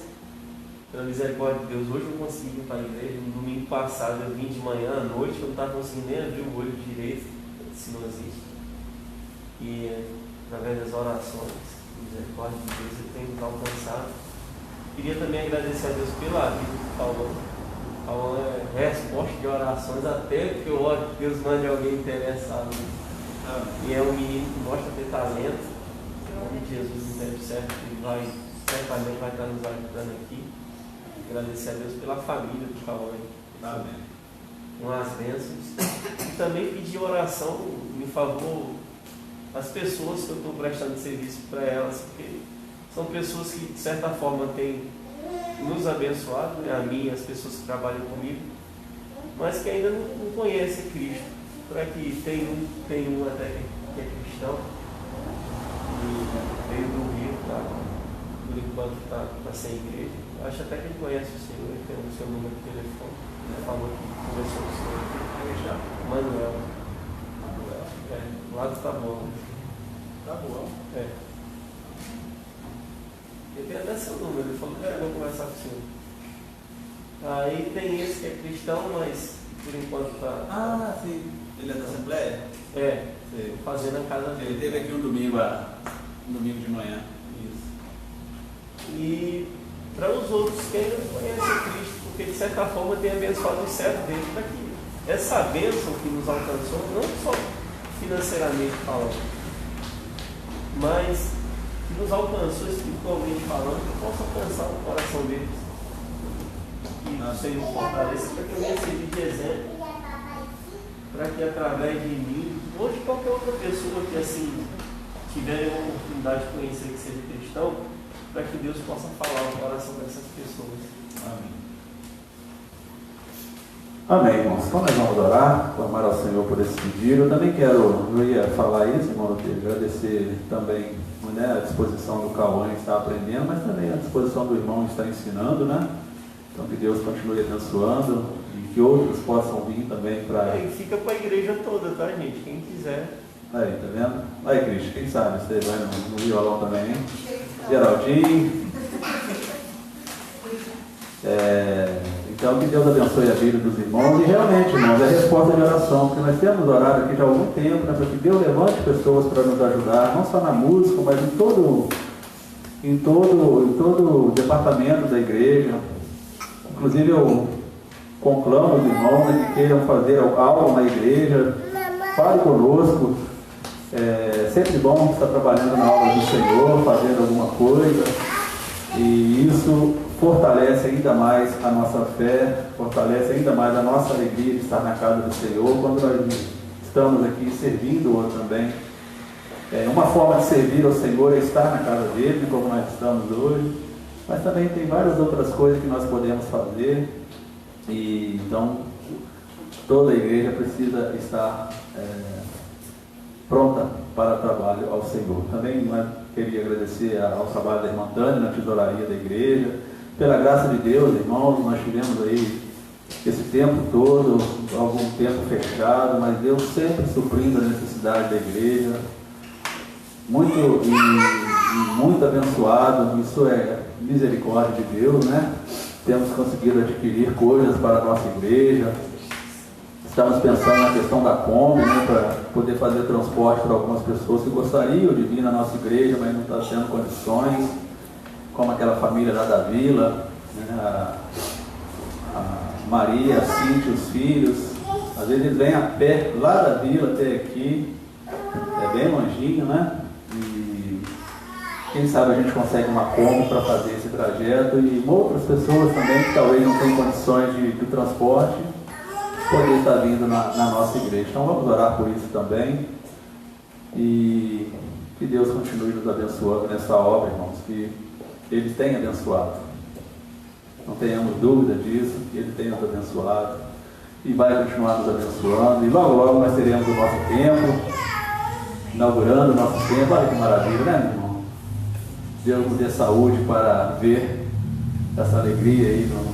pela misericórdia de Deus, hoje eu consegui ir para a igreja. No domingo passado eu vim de manhã à noite, eu não estava conseguindo nem abrir o olho direito, sinusite. E através das orações, a misericórdia de Deus, ele tem nos alcançado. Queria também agradecer a Deus pela vida do Paulo. Paulo é resposta de orações, até que eu oro que Deus mande alguém interessado. E é um menino que mostra ter talento. Em nome de Jesus, no tempo certo, ele certamente vai estar nos ajudando aqui. Agradecer a Deus pela família do Cauã. Amém. Com as bênçãos. E também pedir oração em favor das pessoas que eu estou prestando serviço para elas, porque são pessoas que de certa forma têm nos abençoado, né? A mim e as pessoas que trabalham comigo, mas que ainda não conhecem Cristo. Para que tem um até que é cristão, e veio do Rio, tá? Por enquanto está sem igreja. Acho até que ele conhece o Senhor, ele tem o seu número de telefone. Ele falou que conversou com o Senhor. Manuel. Lá do Taboão. Taboão? É. Ele tem até seu número, ele falou que eu vou conversar com o Senhor. Aí tem esse que é cristão, mas por enquanto está. Ah, sim. Ele é da Assembleia? É, fazendo a casa dele. Ele teve aqui um domingo de manhã. Isso. E para os outros que ainda não conhecem Cristo, porque de certa forma tem abençoado os servos dele para que essa bênção que nos alcançou, não só financeiramente falando, mas que nos alcançou espiritualmente falando, que possa alcançar o coração deles. Que o Senhor fortaleça para que eu venha servir de exemplo, para que através de mim, ou de qualquer outra pessoa que assim tiver a oportunidade de conhecer que seja cristão, para que Deus possa falar no coração dessas pessoas. Amém. Amém, irmãos. Então nós vamos orar, clamar ao Senhor por esse pedido. Eu também eu ia falar isso, irmão, agradecer também, né, a disposição do Cauã em estar aprendendo, mas também a disposição do irmão em estar ensinando, né? Então que Deus continue abençoando e que outros possam vir também para... E fica para a igreja toda, tá, gente? Quem quiser. Aí, tá vendo? Aí, Cristo, quem sabe você vai no violão também, hein? Geraldinho. Então que Deus abençoe a vida dos irmãos. E realmente, irmãos, é resposta de oração, porque nós temos orado aqui já há algum tempo, né, para que Deus levante pessoas para nos ajudar, não só na música, mas em todo o departamento da igreja. Inclusive eu conclamo os irmãos, né, que queiram fazer algo na igreja, fale conosco. É sempre bom estar trabalhando na obra do Senhor, fazendo alguma coisa, e isso fortalece ainda mais a nossa fé, fortalece ainda mais a nossa alegria de estar na casa do Senhor, quando nós estamos aqui servindo o outro também. Uma forma de servir ao Senhor é estar na casa dele, como nós estamos hoje. Mas também tem várias outras coisas que nós podemos fazer, e então toda a igreja precisa estar pronta para o trabalho ao Senhor. Também queria agradecer ao trabalho da irmã Tânia na tesouraria da igreja. Pela graça de Deus, irmãos, nós tivemos aí esse tempo todo, algum tempo fechado, mas Deus sempre suprindo a necessidade da igreja, muito abençoado. Isso é misericórdia de Deus, né? Temos conseguido adquirir coisas para a nossa igreja. Estamos pensando na questão da Kombi, né, para poder fazer transporte para algumas pessoas que gostariam de vir na nossa igreja, mas não está tendo condições, como aquela família lá da vila, né, a Maria, a Cíntia, os filhos. Às vezes eles vêm a pé lá da vila até aqui, é bem longinho, né? E quem sabe a gente consegue uma Kombi para fazer esse trajeto, e outras pessoas também que talvez não tenham condições de transporte, poder estar vindo na nossa igreja. Então vamos orar por isso também, e que Deus continue nos abençoando nessa obra, irmãos, que Ele tem abençoado. Não tenhamos dúvida disso, que Ele tem nos abençoado e vai continuar nos abençoando, e logo logo nós teremos o nosso tempo, inaugurando o nosso tempo. Olha que maravilha, né, meu irmão? Deus nos dê saúde para ver essa alegria aí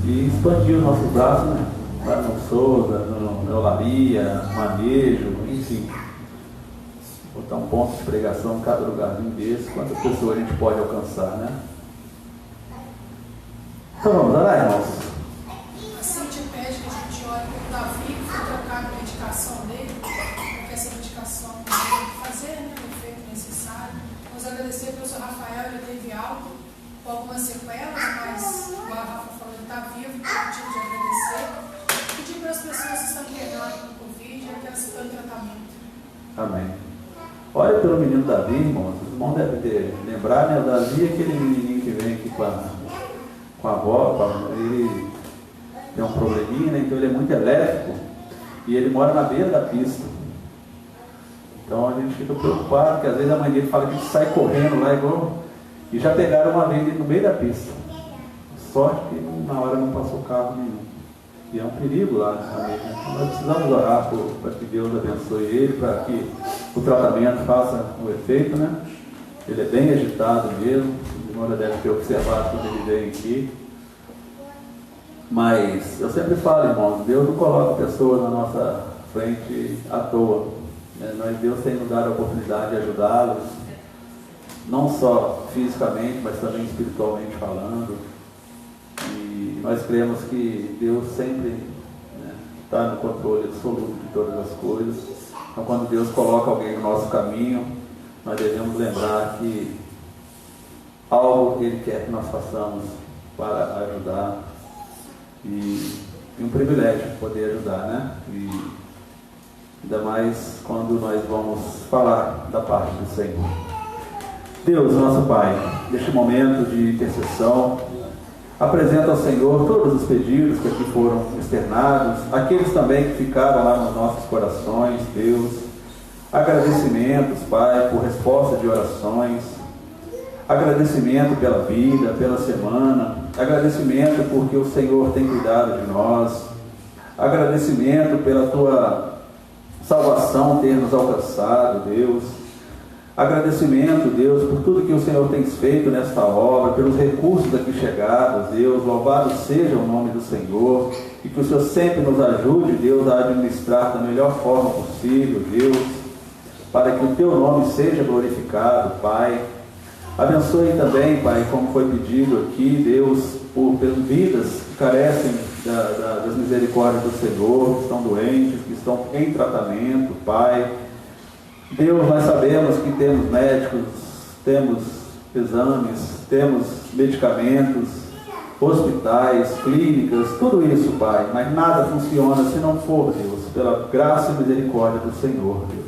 e expandir o nosso braço, né? Lá no Souza, no Olaria, Manejo, enfim. Botar um ponto de pregação em cada lugarzinho desse. Quantas pessoas a gente pode alcançar, né? Então vamos orar, irmãos? A Cíntia pede que a gente ore pelo Davi, que foi trocar a medicação dele, para que essa medicação não tenha que fazer, né, o efeito necessário. Vamos agradecer pelo seu Rafael, ele teve alta, com algumas sequelas, mas o Rafa falou que está vivo, então eu tive de agradecer. Pedir para as pessoas que estão pegando com o Covid e aquelas que estão em tratamento. Amém. Olha pelo menino Davi, irmãos. Os irmãos devem ter lembrado, né? O Davi é aquele menininho que vem aqui com a avó, ele tem um probleminha, né? Então ele é muito elétrico e ele mora na beira da pista. Então a gente fica preocupado, porque às vezes a mãe dele fala que a gente sai correndo lá igual. E já pegaram uma vez ele no meio da pista. Sorte que na hora não passou carro nenhum. E é um perigo lá também, né? Então nós precisamos orar para que Deus abençoe ele, para que o tratamento faça o efeito, né? Ele é bem agitado mesmo. A irmã deve ter observado quando ele vem aqui. Mas eu sempre falo, irmãos, Deus não coloca pessoas na nossa frente à toa, né? Deus tem nos dado a oportunidade de ajudá-los, não só fisicamente, mas também espiritualmente falando. E nós cremos que Deus sempre está no controle absoluto de todas as coisas. Então, quando Deus coloca alguém no nosso caminho, nós devemos lembrar que algo Ele quer que nós façamos para ajudar, e um privilégio poder ajudar, né? E ainda mais quando nós vamos falar da parte do Senhor. Deus, nosso Pai, neste momento de intercessão, apresenta ao Senhor todos os pedidos que aqui foram externados, aqueles também que ficaram lá nos nossos corações, Deus. Agradecimentos, Pai, por resposta de orações, agradecimento pela vida, pela semana, agradecimento porque o Senhor tem cuidado de nós, agradecimento pela Tua salvação ter nos alcançado, Deus. Agradecimento, Deus, por tudo que o Senhor tem feito nesta obra, pelos recursos aqui chegados, Deus. Louvado seja o nome do Senhor, e que o Senhor sempre nos ajude, Deus, a administrar da melhor forma possível, Deus, para que o Teu nome seja glorificado, Pai. Abençoe também, Pai, como foi pedido aqui, Deus, pelas vidas que carecem das misericórdias do Senhor, que estão doentes, que estão em tratamento, Pai. Deus, nós sabemos que temos médicos, temos exames, temos medicamentos, hospitais, clínicas, tudo isso, Pai, mas nada funciona se não for, Deus, pela graça e misericórdia do Senhor, Deus.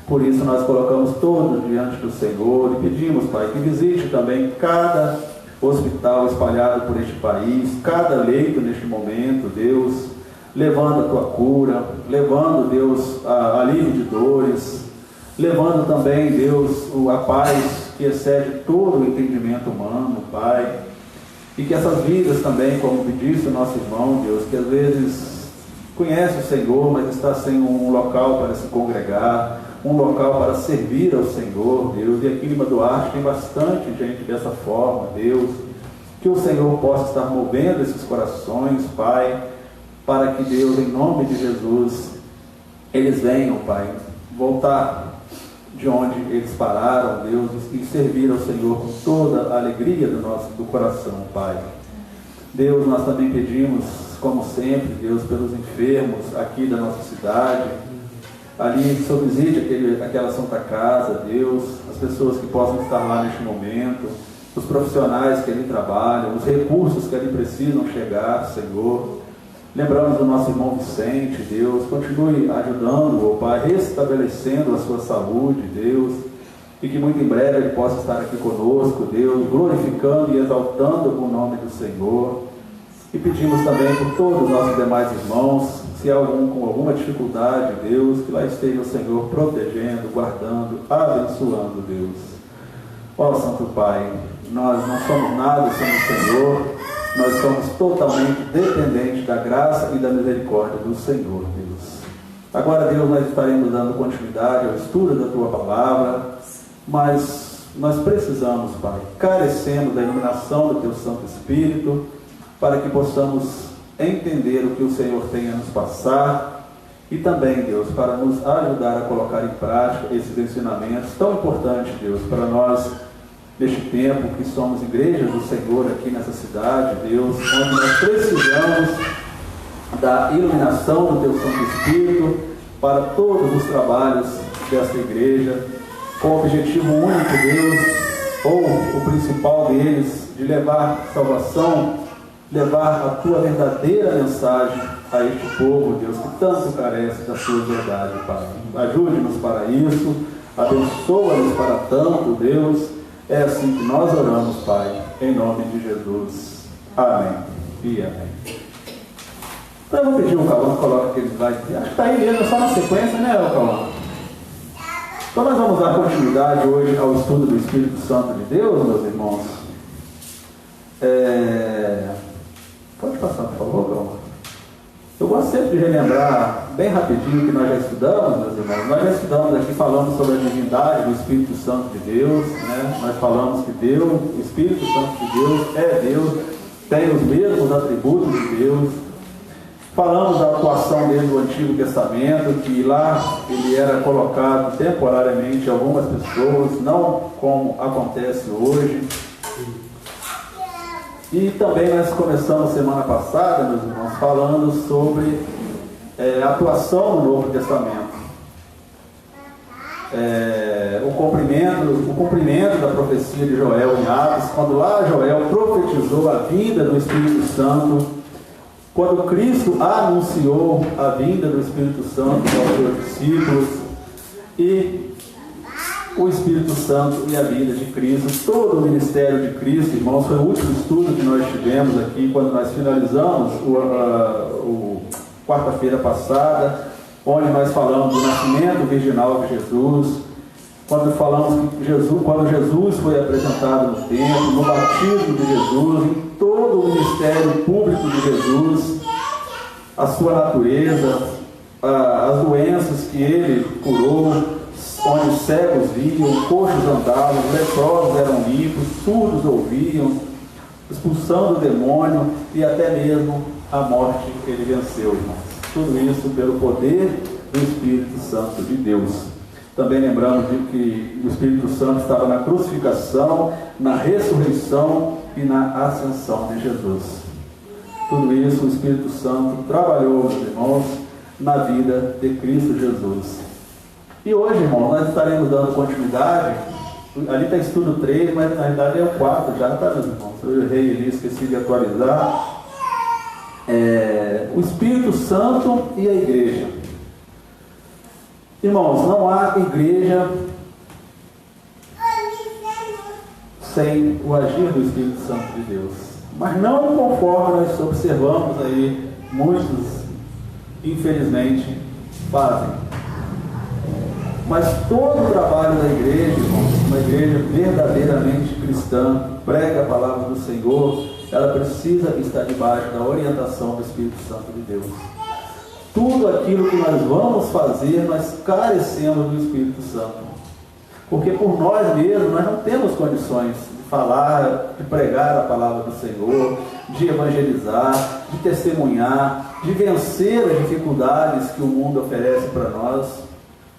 Por isso nós colocamos todos diante do Senhor e pedimos, Pai, que visite também cada hospital espalhado por este país, cada leito neste momento, Deus, levando a Tua cura, levando, Deus, alívio de dores, levando também, Deus, a paz que excede todo o entendimento humano, Pai, e que essas vidas também, como disse o nosso irmão, Deus, que às vezes conhece o Senhor, mas está sem um local para se congregar, um local para servir ao Senhor, Deus, e aqui em Lima Duarte tem bastante gente dessa forma, Deus, que o Senhor possa estar movendo esses corações, Pai, para que, Deus, em nome de Jesus, eles venham, Pai, voltar de onde eles pararam, Deus, e servir ao Senhor com toda a alegria do coração, Pai. Deus, nós também pedimos, como sempre, Deus, pelos enfermos aqui da nossa cidade, ali que subside aquela Santa Casa, Deus, as pessoas que possam estar lá neste momento, os profissionais que ali trabalham, os recursos que ali precisam chegar, Senhor. Lembramos do nosso irmão Vicente, Deus, continue ajudando, Pai, restabelecendo a sua saúde, Deus, e que muito em breve ele possa estar aqui conosco, Deus, glorificando e exaltando o nome do Senhor. E pedimos também por todos os nossos demais irmãos, se há algum com alguma dificuldade, Deus, que lá esteja o Senhor protegendo, guardando, abençoando, Deus. Ó Santo Pai, nós não somos nada sem o Senhor, nós somos totalmente dependentes da graça e da misericórdia do Senhor, Deus. Agora, Deus, nós estaremos dando continuidade ao estudo da Tua Palavra, mas nós precisamos, Pai, carecendo da iluminação do Teu Santo Espírito, para que possamos entender o que o Senhor tem a nos passar e também, Deus, para nos ajudar a colocar em prática esses ensinamentos tão importantes, Deus, para nós, neste tempo que somos igreja do Senhor aqui nessa cidade, Deus, onde nós precisamos da iluminação do Teu Santo Espírito para todos os trabalhos dessa igreja, com o objetivo único, Deus, ou o principal deles, de levar salvação, levar a Tua verdadeira mensagem a este povo, Deus, que tanto carece da Tua verdade, Pai. Ajude-nos para isso, abençoa-nos para tanto, Deus. É assim que nós oramos, Pai, em nome de Jesus. Amém e amém. Então eu vou pedir o Cauã que coloque aquele slide. Acho que está aí mesmo, só na sequência, né, Cauã? Então nós vamos dar continuidade hoje ao estudo do Espírito Santo de Deus, meus irmãos. Pode passar, por favor, Cauã? Eu gosto sempre de relembrar bem rapidinho o que nós já estudamos, meus irmãos. Nós já estudamos aqui falando sobre a divindade do Espírito Santo de Deus, né? Nós falamos que Deus, o Espírito Santo de Deus é Deus, tem os mesmos atributos de Deus. Falamos da atuação dele no Antigo Testamento, que lá ele era colocado temporariamente em algumas pessoas, não como acontece hoje. E também nós começamos semana passada, meus irmãos, falando sobre a atuação no Novo Testamento. O cumprimento da profecia de Joel em Atos, quando lá Joel profetizou a vinda do Espírito Santo, quando Cristo anunciou a vinda do Espírito Santo aos seus discípulos, e o Espírito Santo e a vida de Cristo, todo o ministério de Cristo, irmãos, foi o último estudo que nós tivemos aqui, quando nós finalizamos o quarta-feira passada, onde nós falamos do nascimento virginal de Jesus, quando falamos que quando Jesus foi apresentado no templo, no batismo de Jesus, em todo o ministério público de Jesus, a sua natureza, as doenças que ele curou, onde os cegos viam, coxos andavam, leprosos eram limpos, surdos ouviam, expulsando o demônio e até mesmo a morte ele venceu, irmãos. Tudo isso pelo poder do Espírito Santo de Deus. Também lembramos de que o Espírito Santo estava na crucificação, na ressurreição e na ascensão de Jesus. Tudo isso o Espírito Santo trabalhou, meus irmãos, na vida de Cristo Jesus. E hoje, irmão, nós estaremos dando continuidade. Ali está estudo 3, mas na verdade é o 4 já, tá, meus irmãos? Eu errei ali, esqueci de atualizar. O Espírito Santo e a igreja. Irmãos, não há igreja sem o agir do Espírito Santo de Deus. Mas não conforme nós observamos aí, muitos, infelizmente, fazem. Mas todo o trabalho da igreja, irmãos, uma igreja verdadeiramente cristã, prega a palavra do Senhor, ela precisa estar debaixo da orientação do Espírito Santo de Deus. Tudo aquilo que nós vamos fazer, nós carecemos do Espírito Santo. Porque por nós mesmos, nós não temos condições de falar, de pregar a palavra do Senhor, de evangelizar, de testemunhar, de vencer as dificuldades que o mundo oferece para nós.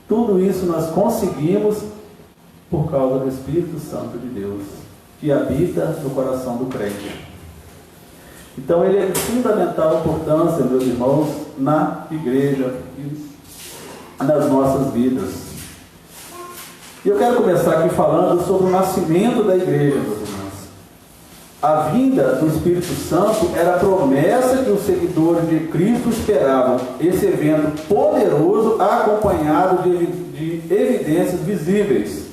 Tudo isso nós conseguimos por causa do Espírito Santo de Deus, que habita no coração do crente. Então ele é de fundamental importância, meus irmãos, na igreja e nas nossas vidas. E eu quero começar aqui falando sobre o nascimento da igreja, meus irmãos. A vinda do Espírito Santo era a promessa que os seguidores de Cristo esperavam. Esse evento poderoso acompanhado de evidências visíveis.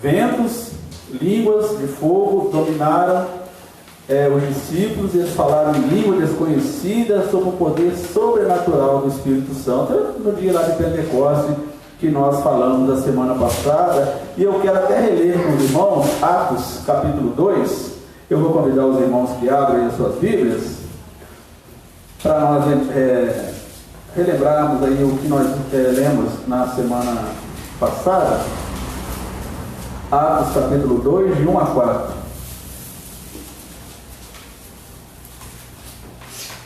Ventos, línguas de fogo dominaram os discípulos, eles falaram em língua desconhecida sob o poder sobrenatural do Espírito Santo, no dia lá de Pentecostes, que nós falamos da semana passada. E eu quero até reler com os irmãos Atos capítulo 2. Eu vou convidar os irmãos que abrem as suas Bíblias para nós relembrarmos aí o que nós lemos na semana passada. Atos capítulo 2, de 1 a 4.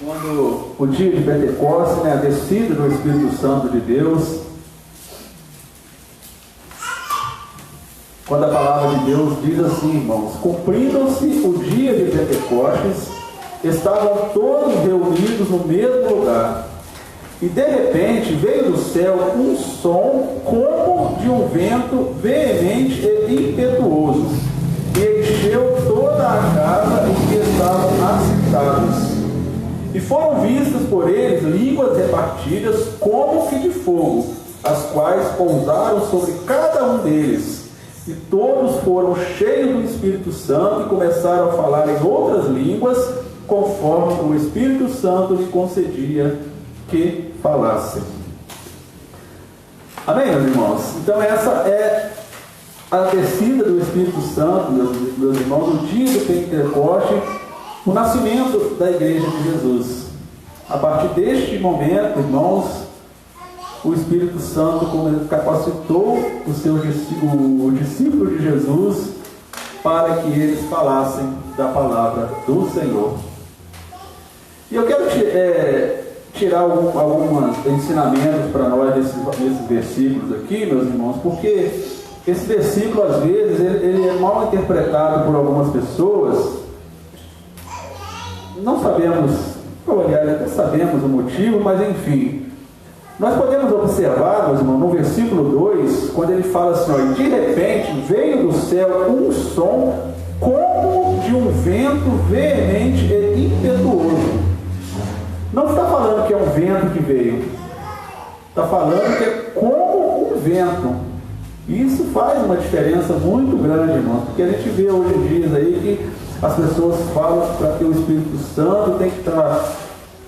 Quando o dia de Pentecostes, a descida do Espírito Santo de Deus, quando a palavra de Deus diz assim, irmãos: cumprindo-se o dia de Pentecostes, estavam todos reunidos no mesmo lugar, e de repente veio do céu um som como de um vento veemente e impetuoso, e encheu toda a casa em que estavam assentados. E foram vistas por eles línguas repartidas como que de fogo, as quais pousaram sobre cada um deles. E todos foram cheios do Espírito Santo e começaram a falar em outras línguas, conforme o Espírito Santo lhe concedia que falassem. Amém, meus irmãos? Então essa é a descida do Espírito Santo, meus irmãos, no dia do Pentecostes, o nascimento da igreja de Jesus. A partir deste momento, irmãos, o Espírito Santo capacitou os discípulos de Jesus para que eles falassem da palavra do Senhor. E eu quero tirar alguns ensinamentos para nós desses versículos aqui, meus irmãos, porque esse versículo, às vezes, ele é mal interpretado por algumas pessoas. Não sabemos, aliás, até sabemos o motivo, mas enfim, nós podemos observar, meus irmãos, no versículo 2, quando ele fala assim, ó, de repente veio do céu um som como de um vento veemente e impetuoso. Não está falando que é um vento que veio, está falando que é como um vento. E isso faz uma diferença muito grande, irmãos, porque a gente vê hoje em dia aí que as pessoas falam para ter o Espírito Santo tem que estar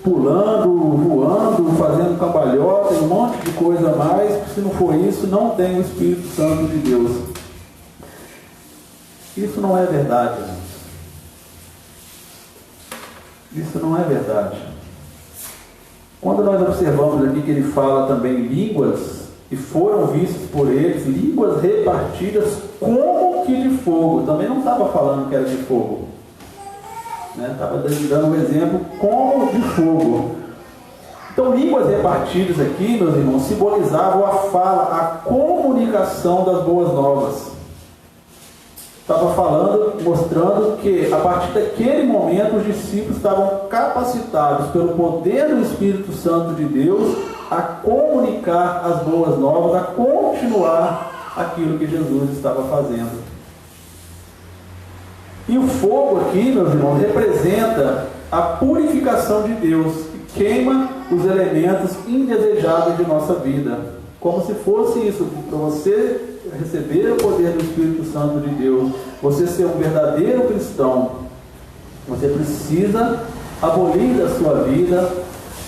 pulando, voando, fazendo cambalhota, um monte de coisa a mais. Se não for isso, não tem o Espírito Santo de Deus. Isso não é verdade, irmãos. Isso não é verdade. Quando nós observamos aqui que ele fala também línguas, e foram vistas por eles línguas repartidas como que de fogo. Também não estava falando que era de fogo, estava dando um exemplo como de fogo. Então, línguas repartidas aqui, meus irmãos, simbolizavam a fala, a comunicação das boas novas. Estava falando, mostrando que a partir daquele momento os discípulos estavam capacitados pelo poder do Espírito Santo de Deus a comunicar as boas novas, a continuar aquilo que Jesus estava fazendo. E o fogo aqui, meus irmãos, representa a purificação de Deus, que queima os elementos indesejáveis de nossa vida. Como se fosse isso, para você receber o poder do Espírito Santo de Deus, você ser um verdadeiro cristão, você precisa abolir da sua vida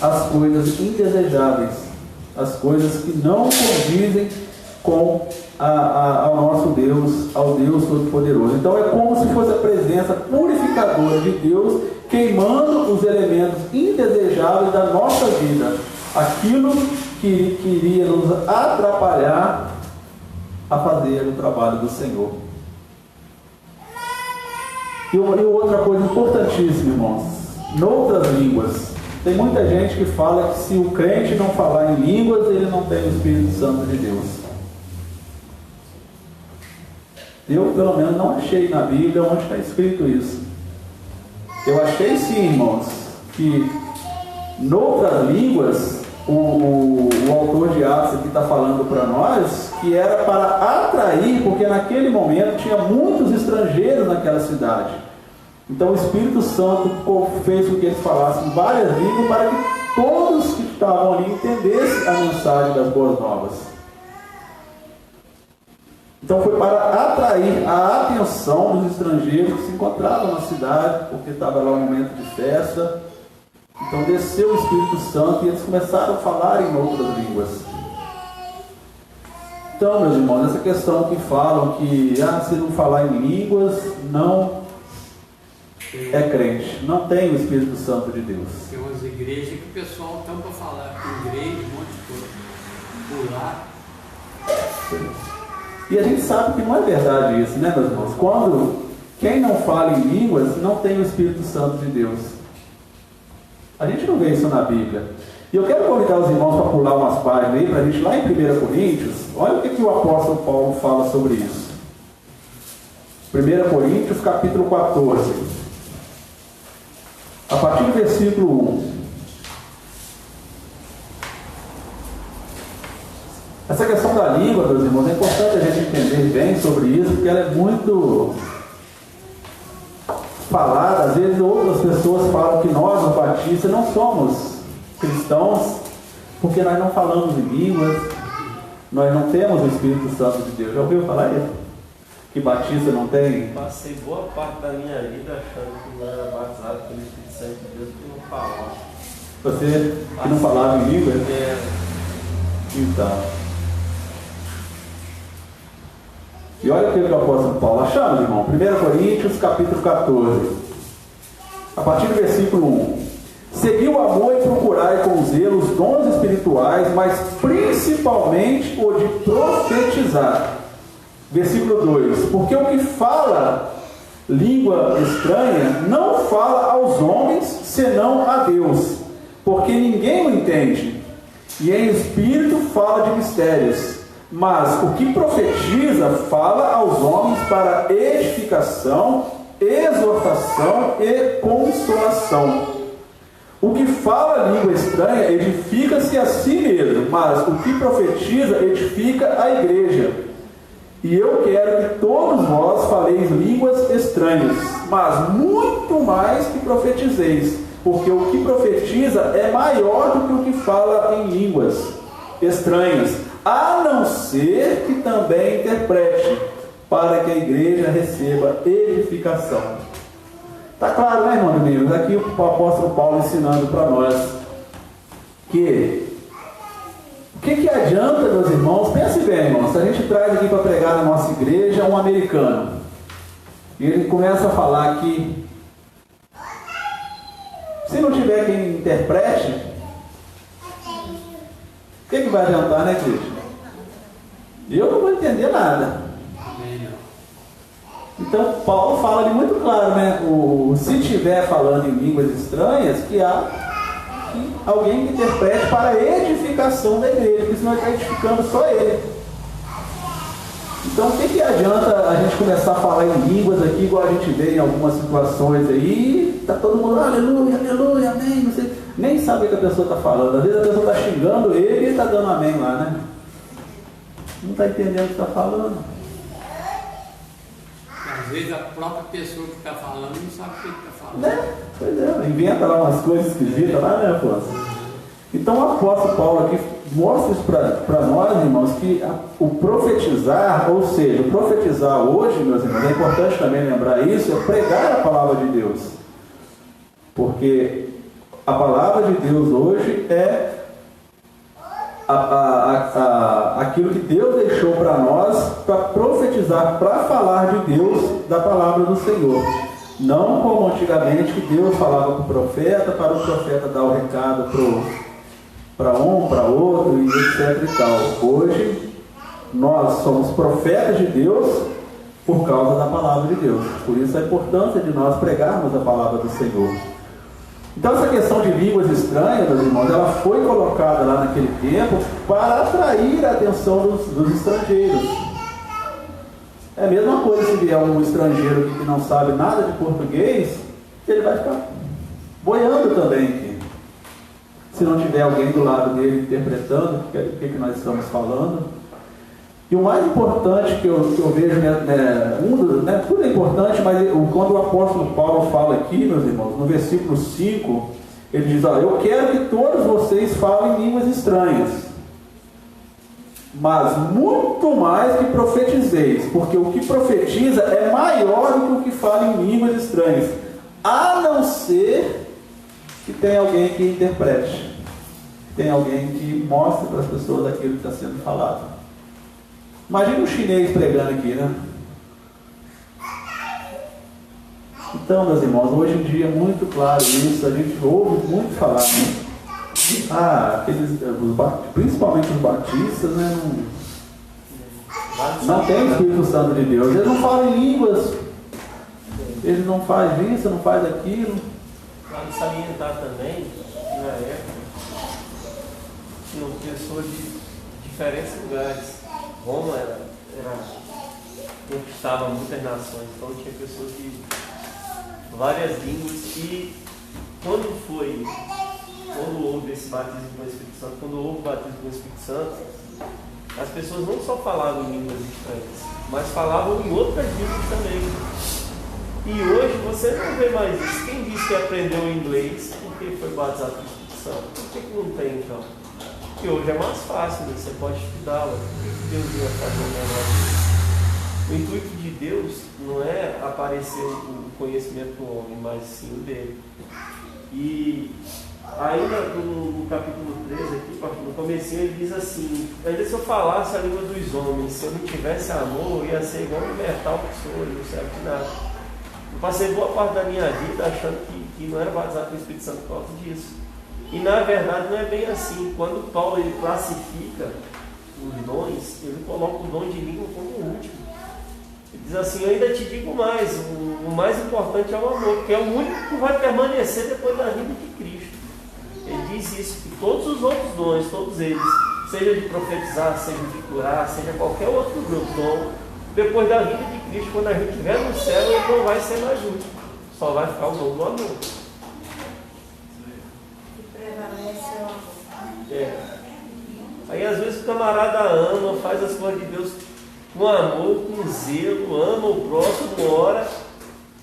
as coisas indesejáveis, as coisas que não condizem com ao nosso Deus, ao Deus Todo-Poderoso. Então é como se fosse a presença purificadora de Deus queimando os elementos indesejáveis da nossa vida, aquilo que iria nos atrapalhar a fazer o trabalho do Senhor. E outra coisa importantíssima, irmãos, noutras línguas. Tem muita gente que fala que se o crente não falar em línguas, ele não tem o Espírito Santo de Deus. Eu, pelo menos, não achei na Bíblia onde está escrito isso. Eu achei sim, irmãos, que noutras línguas, o autor de Atos aqui está falando para nós que era para atrair, porque naquele momento tinha muitos estrangeiros naquela cidade. Então o Espírito Santo fez com que eles falassem várias línguas para que todos que estavam ali entendessem a mensagem das boas novas. Então foi para atrair a atenção dos estrangeiros que se encontravam na cidade, porque estava lá um momento de festa. Então desceu o Espírito Santo e eles começaram a falar em outras línguas. Então, meus irmãos, essa questão que falam que se não falar em línguas, não é crente, não tem o Espírito Santo de Deus. Tem umas igrejas que o pessoal tampa falar com igreja, um monte de coisa, pular. E a gente sabe que não é verdade isso, né, meus irmãos? Quando quem não fala em línguas não tem o Espírito Santo de Deus. A gente não vê isso na Bíblia. E eu quero convidar os irmãos para pular umas páginas aí, para a gente lá em 1 Coríntios, olha o que o apóstolo Paulo fala sobre isso. 1 Coríntios, capítulo 14. A partir do versículo 1. Essa questão da língua, meus irmãos, é importante a gente entender bem sobre isso, porque ela é muito falada. Às vezes outras pessoas falam que nós, os batistas, não somos cristãos, porque nós não falamos em línguas, nós não temos o Espírito Santo de Deus. Já ouviu falar isso? Que batista não tem? Passei boa parte da minha vida achando que não era batizado pelo Espírito Santo de Deus, porque não falava. Você que não falava em línguas? Então. E olha o que o apóstolo Paulo achamos, irmão. 1 Coríntios, capítulo 14. A partir do versículo 1. Segui o amor e procurai com zelo os dons espirituais, mas principalmente o de profetizar. Versículo 2. Porque o que fala língua estranha não fala aos homens, senão a Deus, porque ninguém o entende. E em espírito fala de mistérios. Mas o que profetiza fala aos homens para edificação, exortação e consolação. O que fala língua estranha edifica-se a si mesmo, mas o que profetiza edifica a igreja. E eu quero que todos vós faleis línguas estranhas, mas muito mais que profetizeis, porque o que profetiza é maior do que o que fala em línguas estranhas, a não ser que também interprete, para que a igreja receba edificação. Está claro, né, irmão Domingos? Aqui o apóstolo Paulo ensinando para nós que o que adianta, meus irmãos? Pense bem, irmãos, se a gente traz aqui para pregar na nossa igreja um americano e ele começa a falar aqui, se não tiver quem interprete, o que vai adiantar, né, Cristo? Eu não vou entender nada. Então Paulo fala ali muito claro, né? Se estiver falando em línguas estranhas, que há alguém que interprete para a edificação da igreja, porque senão ele está edificando só ele. Então o que adianta a gente começar a falar em línguas aqui, igual a gente vê em algumas situações aí, está todo mundo, aleluia, aleluia, amém, não sei, nem sabe o que a pessoa está falando. Às vezes a pessoa está xingando ele e ele está dando amém lá, né? Não está entendendo o que está falando. Às vezes a própria pessoa que está falando não sabe o que está falando. Né? Pois é, inventa lá umas coisas esquisitas lá, né, apóstolo? Então o apóstolo Paulo aqui mostra isso para nós, irmãos, que o profetizar, ou seja, o profetizar hoje, meus irmãos, é importante também lembrar isso, é pregar a palavra de Deus. Porque a palavra de Deus hoje é aquilo que Deus deixou para nós, para profetizar, para falar de Deus, da palavra do Senhor. Não como antigamente, que Deus falava para o profeta, para o profeta dar o recado para um, para outro, e etc e tal. Hoje, nós somos profetas de Deus por causa da palavra de Deus. Por isso a importância de nós pregarmos a palavra do Senhor. Então essa questão de línguas estranhas, meus irmãos, ela foi colocada lá naquele tempo para atrair a atenção dos estrangeiros. É a mesma coisa se vier um estrangeiro aqui que não sabe nada de português, ele vai ficar boiando também aqui. Se não tiver alguém do lado dele interpretando o que nós estamos falando. E o mais importante que eu vejo, tudo é importante, mas quando o apóstolo Paulo fala aqui, meus irmãos, no versículo 5, ele diz: eu quero que todos vocês falem línguas estranhas, mas muito mais que profetizeis, porque o que profetiza é maior do que o que fala em línguas estranhas, a não ser que tenha alguém que interprete, que tenha alguém que mostre para as pessoas aquilo que está sendo falado. Imagina um chinês pregando aqui, né? Então, meus irmãos, hoje em dia é muito claro isso, a gente ouve muito falar, né? Principalmente os batistas, né? Não tem o Espírito Santo de Deus, eles não falam em línguas, eles não fazem isso, não fazem aquilo. Vale salientar também que na época tinham pessoas de diferentes lugares. Roma conquistava muitas nações, então tinha pessoas de várias línguas. E quando houve esse batismo com o Espírito Santo, quando houve o batismo com o Espírito Santo, as pessoas não só falavam em línguas estranhas, mas falavam em outras línguas também. E hoje você não vê mais isso. Quem disse que aprendeu inglês porque foi batizado com o Espírito Santo? Por que não tem então? Porque hoje é mais fácil, né? Você pode estudar. Por que Deus ia fazer um negócio? O intuito de Deus não é aparecer o conhecimento do homem, mas sim o dele. E ainda no capítulo 13 aqui, no comecinho, ele diz assim: ainda se eu falasse a língua dos homens, se eu não tivesse amor, eu ia ser igual um mortal que sou, não serve de nada. Eu passei boa parte da minha vida achando que não era batizado com o Espírito Santo por causa disso. E na verdade não é bem assim. Quando Paulo ele classifica os dons, ele coloca o dom de língua como o último. Ele diz assim: eu ainda te digo mais, o mais importante é o amor, porque é o único que vai permanecer depois da vinda de Cristo. Ele diz isso, que todos os outros dons, todos eles, seja de profetizar, seja de curar, seja qualquer outro dom, depois da vinda de Cristo, quando a gente estiver no céu, ele não vai ser mais útil, só vai ficar o dom do amor. Aí às vezes o camarada ama, faz as coisas de Deus com amor, com zelo, ama o próximo, ora,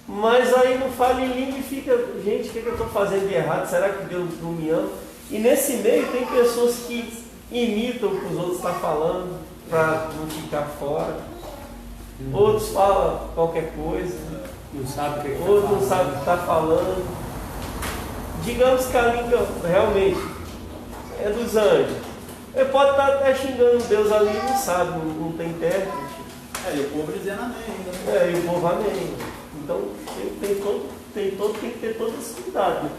mas aí não fala em língua e fica: gente, o que eu estou fazendo de errado? Será que Deus não me ama? E nesse meio tem pessoas que imitam o que os outros estão falando para não ficar fora. Outros falam qualquer coisa, outros não sabem o que está falando. Digamos que a língua realmente é dos anjos. Ele pode estar até xingando Deus ali, não sabe, não tem intérprete. E o povo dizendo amém ainda. E o povo amém. Então tem que ter todo esse cuidado. Né?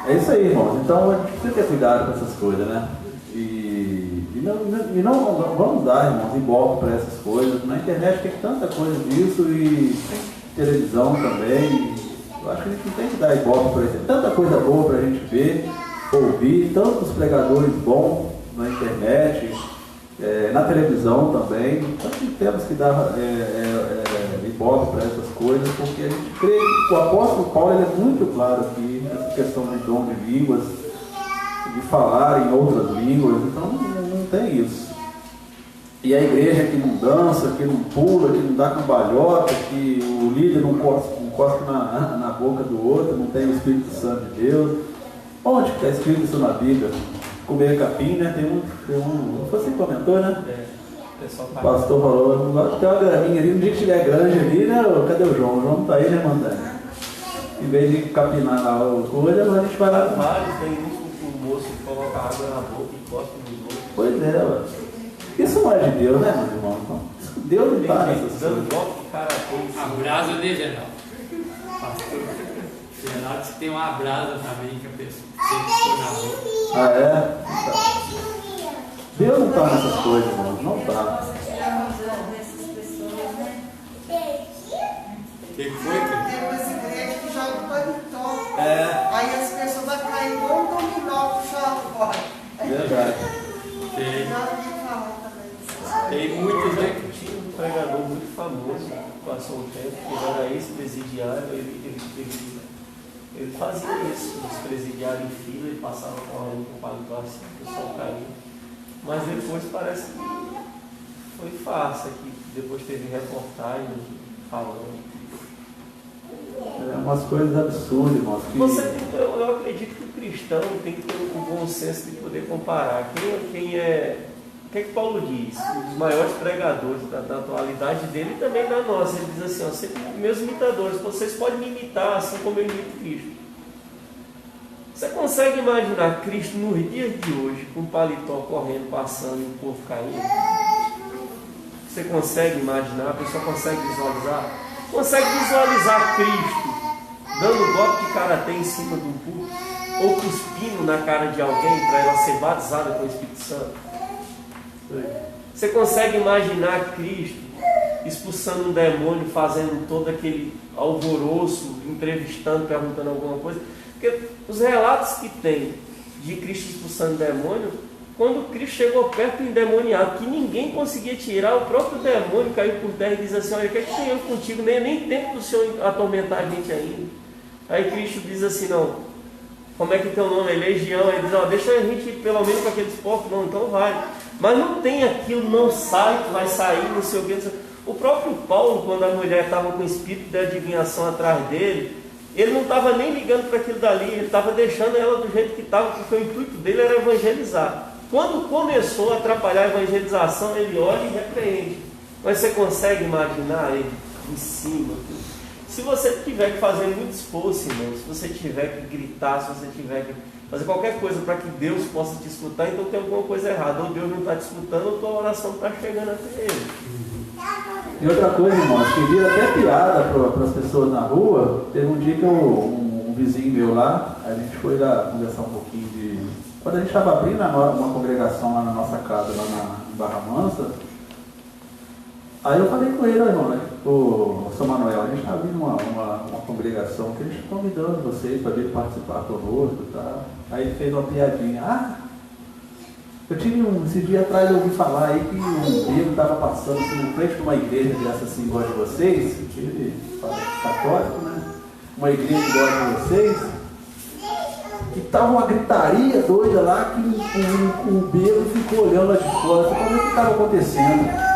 É isso aí, irmãos. Então a gente precisa ter cuidado com essas coisas, né? E não vamos dar, irmãos, ibope para essas coisas. Na internet tem tanta coisa disso e tem televisão também. Eu acho que a gente não tem que dar ibope para isso. Tem tanta coisa boa para a gente ver, ouvir, tantos pregadores bons na internet, na televisão também. Então temos que dar ibope para essas coisas, porque a gente crê que o apóstolo Paulo ele é muito claro aqui nessa questão de dom de línguas, de falar em outras línguas. Então não tem isso. E a igreja que não dança, que não pula, que não dá cambalhota, que o líder não encosta na boca do outro, não tem o Espírito Santo de Deus. Onde está escrito isso na Bíblia? Comer capim, né? Tem um você comentou, né? O pastor falou: tem uma graminha ali, no dia que tiver granja ali, né? Cadê o João? O João não está aí, né, mandando? Em vez de capinar lá a coisa, a gente vai lá. Vários, tem uns com moço coloca água na boca e cospe nos outros. Pois é, ué. Isso não é de Deus, né, meus irmãos? Então, Deus não está nessas coisas. Dando golpe de karatê. A brasa, né, Geraldo? Pastor Geraldo disse que tem uma brasa também que a pessoa sempre põe na boca. Ah, é? Então, Deus não está nessas coisas, irmãos. Não está. O que foi, cara? Tem umas igrejas que jogam paletó. É. Aí as pessoas vão cair igual um dominó pro chão fora. Verdade. Tem. Já ouvi falar também. Tem muitos, né? Tinha um pregador muito famoso, passou um tempo, que era ex-presidiário, ele fazia isso, os presidiários em fila, ele passava correndo com o paletó assim, o pessoal caía. Mas depois parece que foi farsa, que depois teve reportagem falando. É umas coisas absurdas, irmãos. Eu acredito que o cristão tem que ter o bom senso de poder comparar. O que é que Paulo diz? Os maiores pregadores da atualidade dele e também da nossa. Ele diz assim, ó, sempre meus imitadores, vocês podem me imitar assim como eu imito Cristo. Você consegue imaginar Cristo nos dias de hoje, com o paletó correndo, passando e o povo caindo? Você consegue imaginar? A pessoa consegue visualizar? Consegue visualizar Cristo dando golpe de karatê em cima do púlpito ou cuspindo na cara de alguém para ela ser batizada com o Espírito Santo? Você consegue imaginar Cristo expulsando um demônio, fazendo todo aquele alvoroço, entrevistando, perguntando alguma coisa? Porque os relatos que tem de Cristo expulsando demônio, quando Cristo chegou perto do endemoniado, que ninguém conseguia tirar, o próprio demônio caiu por terra e diz assim, olha, o que é que tem eu contigo? Nem tempo do Senhor atormentar a gente ainda. Aí Cristo diz assim, não, como é que teu nome é? Legião. Ele diz, ó, deixa a gente ir pelo menos com aqueles porcos, não, então vai. Mas não tem aquilo, não sai, que vai sair, não sei o que. O próprio Paulo, quando a mulher estava com o espírito de adivinhação atrás dele, ele não estava nem ligando para aquilo dali, ele estava deixando ela do jeito que estava, porque o intuito dele era evangelizar. Quando começou a atrapalhar a evangelização, ele olha e repreende. Mas você consegue imaginar ele em cima? Se você tiver que fazer muito esforço, irmão, se você tiver que gritar, se você tiver que fazer qualquer coisa para que Deus possa te escutar, então tem alguma coisa errada. Ou Deus não está te escutando, ou tua oração está chegando até Ele. E outra coisa, irmãos, que vira até piada para as pessoas na rua. Teve um dia que um vizinho meu lá, a gente foi lá conversar um pouquinho de... Quando a gente estava abrindo uma congregação lá na nossa casa, lá em Barra Mansa, aí eu falei com ele, irmão, né? O São Manuel, a gente está abrindo uma congregação que a gente está convidando vocês para vir participar conosco e tal. Aí ele fez uma piadinha. Eu tive esse dia atrás, eu ouvi falar aí que um bêbado estava passando assim, em frente de uma igreja dessa assim, igual de vocês, que ele fala católico, né? Uma igreja igual de vocês, e estava uma gritaria doida lá, que o bêbado ficou olhando lá de fora, como é que estava acontecendo?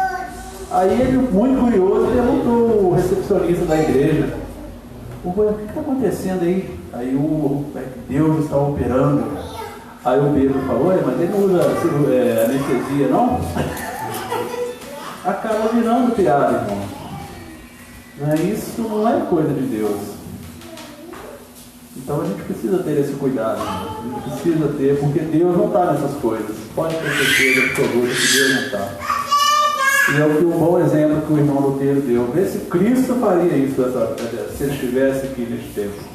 Aí ele, muito curioso, perguntou o recepcionista da igreja, o que está acontecendo aí? Aí Deus está operando. Aí o bêbado falou, mas ele não usa anestesia, não? Acaba virando piada, irmão. Isso não é coisa de Deus. Então a gente precisa ter esse cuidado, irmão. A gente precisa ter, porque Deus não está nessas coisas. Pode ter certeza absoluta que Deus não está. E é o bom exemplo que o irmão Lutero deu. Vê se Cristo faria isso se ele estivesse aqui neste tempo.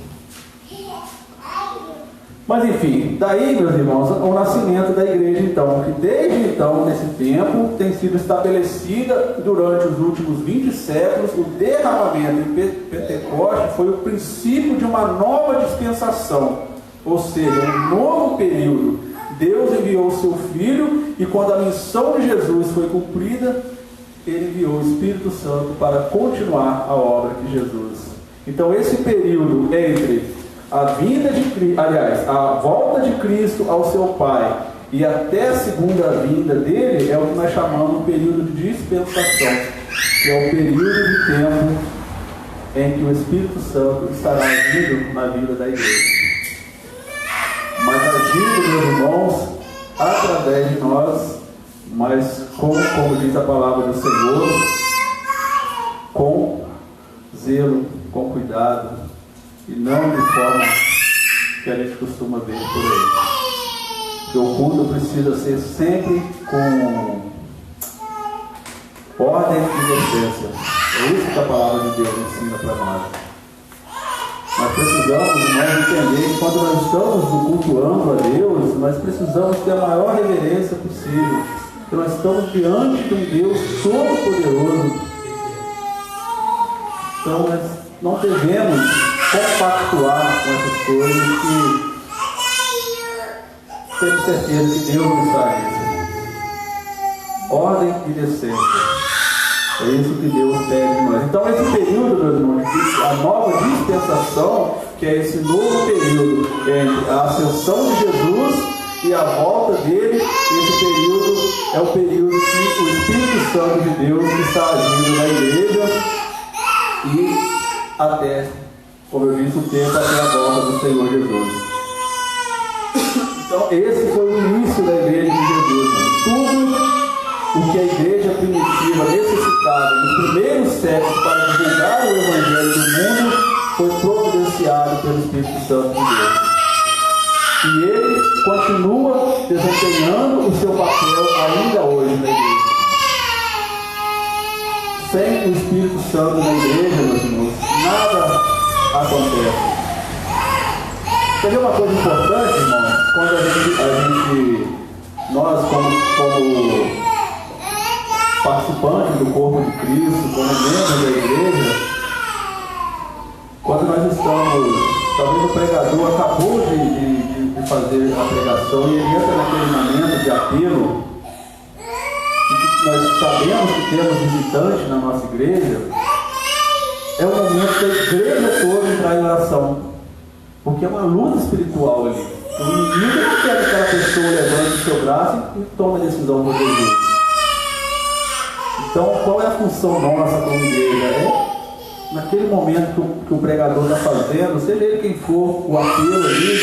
Mas enfim, daí, meus irmãos, o nascimento da igreja, então, que desde então, nesse tempo, tem sido estabelecida durante os últimos 20 séculos, o derramamento em Pentecostes foi o princípio de uma nova dispensação, ou seja, um novo período. Deus enviou o seu Filho, e quando a missão de Jesus foi cumprida, ele enviou o Espírito Santo para continuar a obra de Jesus. Então, esse período entre a vinda de Cristo, aliás, a volta de Cristo ao seu Pai e até a segunda vinda dele é o que nós chamamos de período de dispensação, que é o período de tempo em que o Espírito Santo estará agindo na vida da igreja. Mas agindo, meus irmãos, através de nós, mas como diz a palavra do Senhor, com zelo, com cuidado, e não de forma que a gente costuma ver por aí. que o culto precisa ser sempre com ordem e decência. É isso que a palavra de Deus ensina para nós. Nós precisamos, irmãos, entender que quando nós estamos cultuando a Deus, nós precisamos ter a maior reverência possível. Porque nós estamos diante de um Deus todo-poderoso. Então nós não devemos compactuar com essas coisas que temos certeza que Deus nos traz. Ordem e decência. É isso que Deus pede de nós. Então esse período, meus irmãos, a nova dispensação, que é esse novo período entre a ascensão de Jesus e a volta dele, esse período é o período que o Espírito Santo de Deus está agindo na igreja e até, como eu disse, o tempo até a volta do Senhor Jesus. Então esse foi o início da igreja de Jesus. Tudo o que a igreja primitiva necessitava nos primeiros séculos para divulgar o Evangelho do mundo foi providenciado pelo Espírito Santo de Deus. E ele continua desempenhando o seu papel ainda hoje na igreja. Sem o Espírito Santo na igreja, meus irmãos, nada acontece. Quer ver uma coisa importante, irmãos? Quando nós como participantes do corpo de Cristo, como membros da igreja, quando nós estamos, talvez o pregador acabou de fazer a pregação e ele entra naquele momento de apelo, e que nós sabemos que temos visitantes na nossa igreja, é o momento da igreja toda entrar em oração, porque é uma luta espiritual ali. O inimigo não quer que aquela pessoa levante o seu braço e tome a decisão por Jesus. Então, qual é a função nossa como igreja? É, naquele momento que o pregador está fazendo, seja ele quem for, o apelo ali,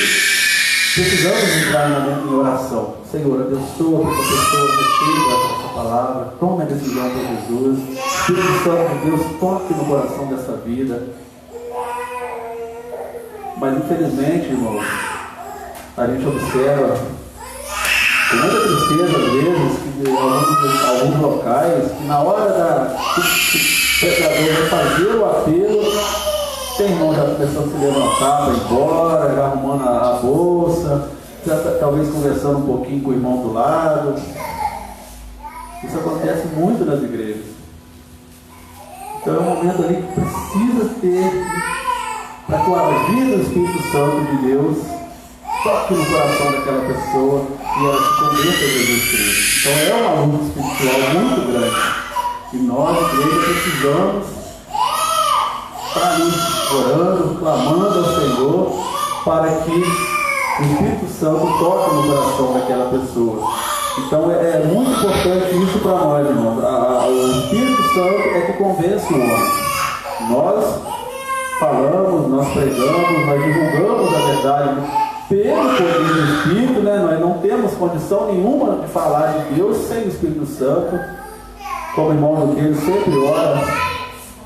precisamos entrar em oração. Senhor, abençoa para que a pessoa receba essa palavra, tome a decisão por Jesus. Espírito Santo de Deus, toque no coração dessa vida. Mas, infelizmente, irmãos, a gente observa com muita tristeza, às vezes, que em alguns locais, que na hora que o pregador vai fazer o apelo, tem irmão já começando a se levantar para ir embora, já arrumando a bolsa, já talvez conversando um pouquinho com o irmão do lado. Isso acontece muito nas igrejas. Então é um momento ali que precisa ter, para que o agir do Espírito Santo de Deus toque no coração daquela pessoa e ela se converta a Jesus Cristo. Então é uma luta espiritual muito grande. E nós, igreja, precisamos estar ali orando, clamando ao Senhor para que o Espírito Santo toque no coração daquela pessoa. Então é muito importante isso para nós, irmãos. O Espírito Santo é que convence o homem. Nós falamos, nós pregamos, nós divulgamos a verdade pelo poder do Espírito, né? Nós não temos condição nenhuma de falar de Deus sem o Espírito Santo. Como o irmão Luqueiro sempre ora,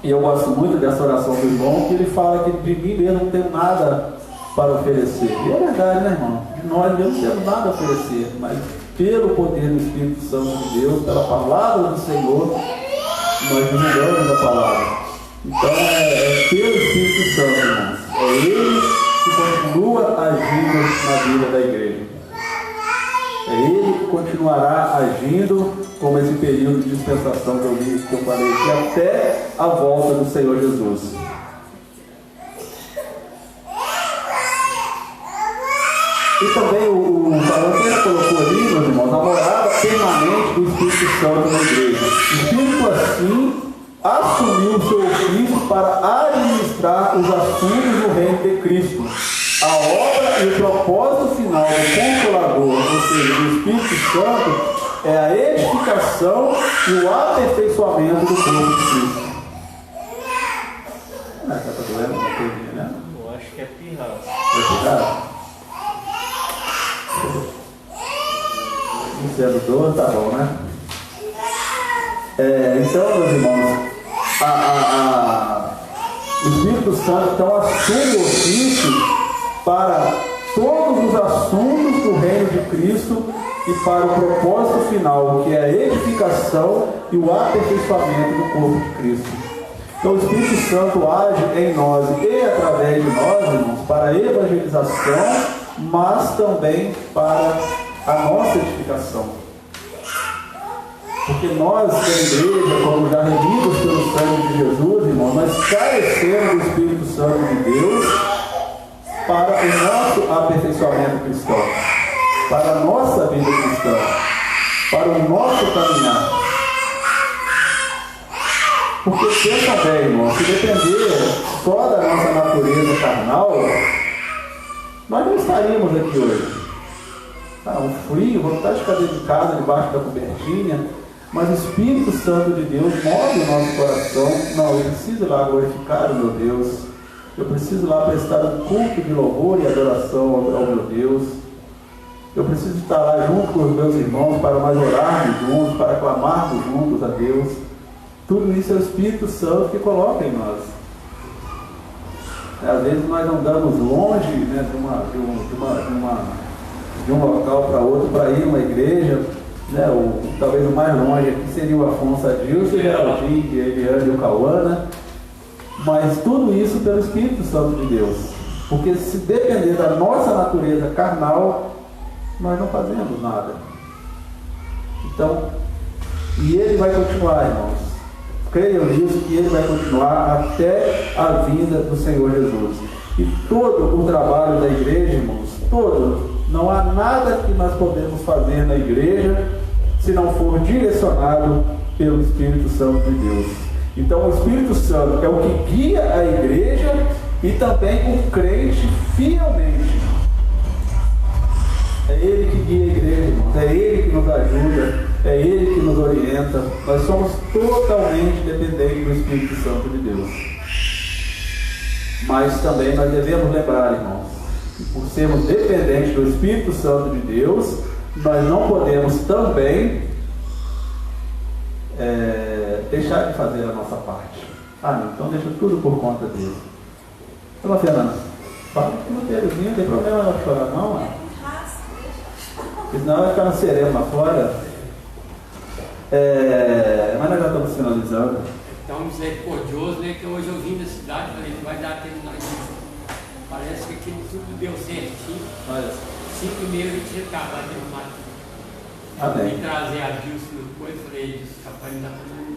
e eu gosto muito dessa oração do irmão, que ele fala que de mim mesmo não tenho nada para oferecer. E é verdade, né, irmão? De nós mesmos não temos nada a oferecer, mas pelo poder do Espírito Santo de Deus, pela palavra do Senhor, nós divulgamos a palavra. Então é pelo Espírito Santo, irmãos. É Ele que continua agindo na vida da igreja. É Ele que continuará agindo como esse período de dispensação que eu falei aqui, até a volta do Senhor Jesus. E também o Valentina colocou ali, meus irmãos, a morada permanente do Espírito Santo na igreja. O Espírito assim assumiu o seu ofício para administrar os assuntos do reino de Cristo. A obra e o propósito final do Consolador, ou seja, do Espírito Santo, é a edificação e o aperfeiçoamento do corpo de Cristo. Ah, tá doendo uma coisinha, né? Eu acho que é pirraça. É pirraça? Sendo doce, tá bom, né? Então, meus irmãos, o Espírito Santo então assume o ofício para todos os assuntos do reino de Cristo e para o propósito final, que é a edificação e o aperfeiçoamento do corpo de Cristo. Então o Espírito Santo age em nós e através de nós, irmãos, para a evangelização, mas também para a nossa edificação. Porque nós, da igreja, como já remidos pelo sangue de Jesus, irmãos, nós carecemos do Espírito Santo de Deus para o nosso aperfeiçoamento cristão, para a nossa vida cristã, para o nosso caminhar. Porque pensa bem, irmão, se depender só da nossa natureza carnal, nós não estaríamos aqui hoje. Um frio, vontade de ficar dentro de casa, debaixo da cobertinha, mas o Espírito Santo de Deus move o nosso coração. Não, eu preciso ir lá glorificar o meu Deus, eu preciso ir lá prestar um culto de louvor e adoração ao meu Deus, eu preciso estar lá junto com os meus irmãos para nós orarmos juntos, para clamarmos juntos a Deus. Tudo isso é o Espírito Santo que coloca em nós. Às vezes nós andamos longe, né, de um local para outro, para ir a uma igreja, né, talvez o mais longe aqui seria o Afonso Adilson, o Geraldinho, Eliane e o Cauana, mas tudo isso pelo Espírito Santo de Deus. Porque se depender da nossa natureza carnal, nós não fazemos nada. Então, e ele vai continuar, irmãos. Creiam nisso, que ele vai continuar até a vinda do Senhor Jesus. E todo o trabalho da igreja, irmãos, todo, não há nada que nós podemos fazer na igreja se não for direcionado pelo Espírito Santo de Deus. Então o Espírito Santo é o que guia a igreja e também o crente fielmente. É Ele que guia a igreja, irmãos. É Ele que nos ajuda, é Ele que nos orienta. Nós somos totalmente dependentes do Espírito Santo de Deus. Mas também nós devemos lembrar, irmãos, que por sermos dependentes do Espírito Santo de Deus, nós não podemos também deixar de fazer a nossa parte. Não, então deixa tudo por conta dele. Então, Fernanda, fala que não tem problema ela chorar, não, porque senão vai ficar no sereno lá fora. Mas nós já estamos finalizando. Então, misericordioso, né? Que hoje eu vim da cidade, falei que vai dar tempo na gente. Parece que aquilo tudo deu certinho. Olha. 5h30 a gente já estava lá dentro do mato. Amém. Vim trazer a Dilson depois, falei, Dilson, capaz não dá para não.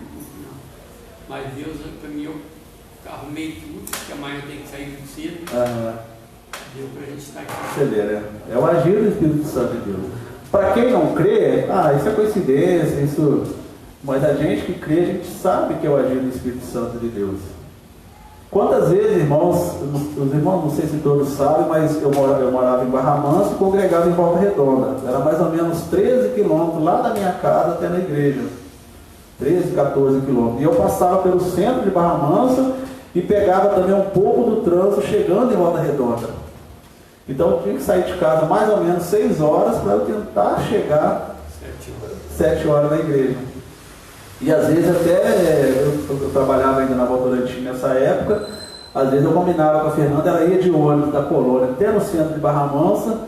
Mas Deus, para mim, eu arrumei tudo, porque amanhã eu tenho que sair muito cedo. Deu para a gente estar aqui. Você vê, né? É o agir do Espírito Santo de Deus. Para quem não crê, isso é coincidência, isso. Mas a gente que crê, a gente sabe que é o agir do Espírito Santo de Deus. Quantas vezes, irmãos, os irmãos, não sei se todos sabem, mas eu morava em Barra Mansa e congregava em Volta Redonda. Era mais ou menos 13 quilômetros lá da minha casa até na igreja. 13, 14 quilômetros. E eu passava pelo centro de Barra Mansa e pegava também um pouco do trânsito chegando em Volta Redonda. Então eu tinha que sair de casa mais ou menos 6 horas para eu tentar chegar 7 horas na igreja. E às vezes até, eu trabalhava ainda na Votorantim nessa época, às vezes eu combinava com a Fernanda, ela ia de ônibus da colônia até no centro de Barra Mansa,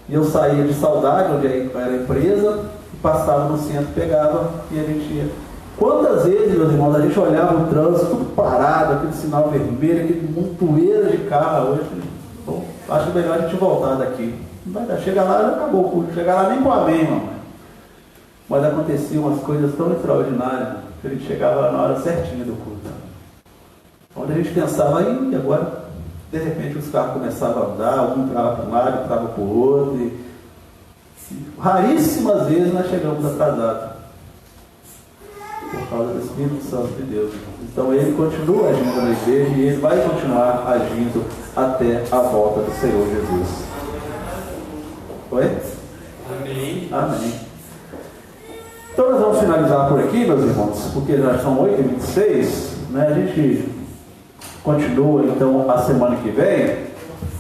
e eu saía de Saudade, onde era a empresa, e passava no centro, pegava e a gente ia. Quantas vezes, meus irmãos, a gente olhava o trânsito, tudo parado, aquele sinal vermelho, aquele montoeiro de carro hoje. Bom, acho melhor a gente voltar daqui. Não vai dar. Chega lá, já acabou o culto. Chega lá nem com amém, mamãe. Mas aconteciam umas coisas tão extraordinárias que a gente chegava lá na hora certinha do culto. Onde a gente pensava, e agora, de repente os carros começavam a andar, um entrava para um lado, entrava para o outro. E raríssimas vezes nós chegamos atrasados. Por causa do Espírito Santo de Deus. Então ele continua agindo na igreja e ele vai continuar agindo até a volta do Senhor Jesus. Oi? Amém. Amém. Então nós vamos finalizar por aqui, meus irmãos, porque já são 8h26, né? A gente continua então a semana que vem,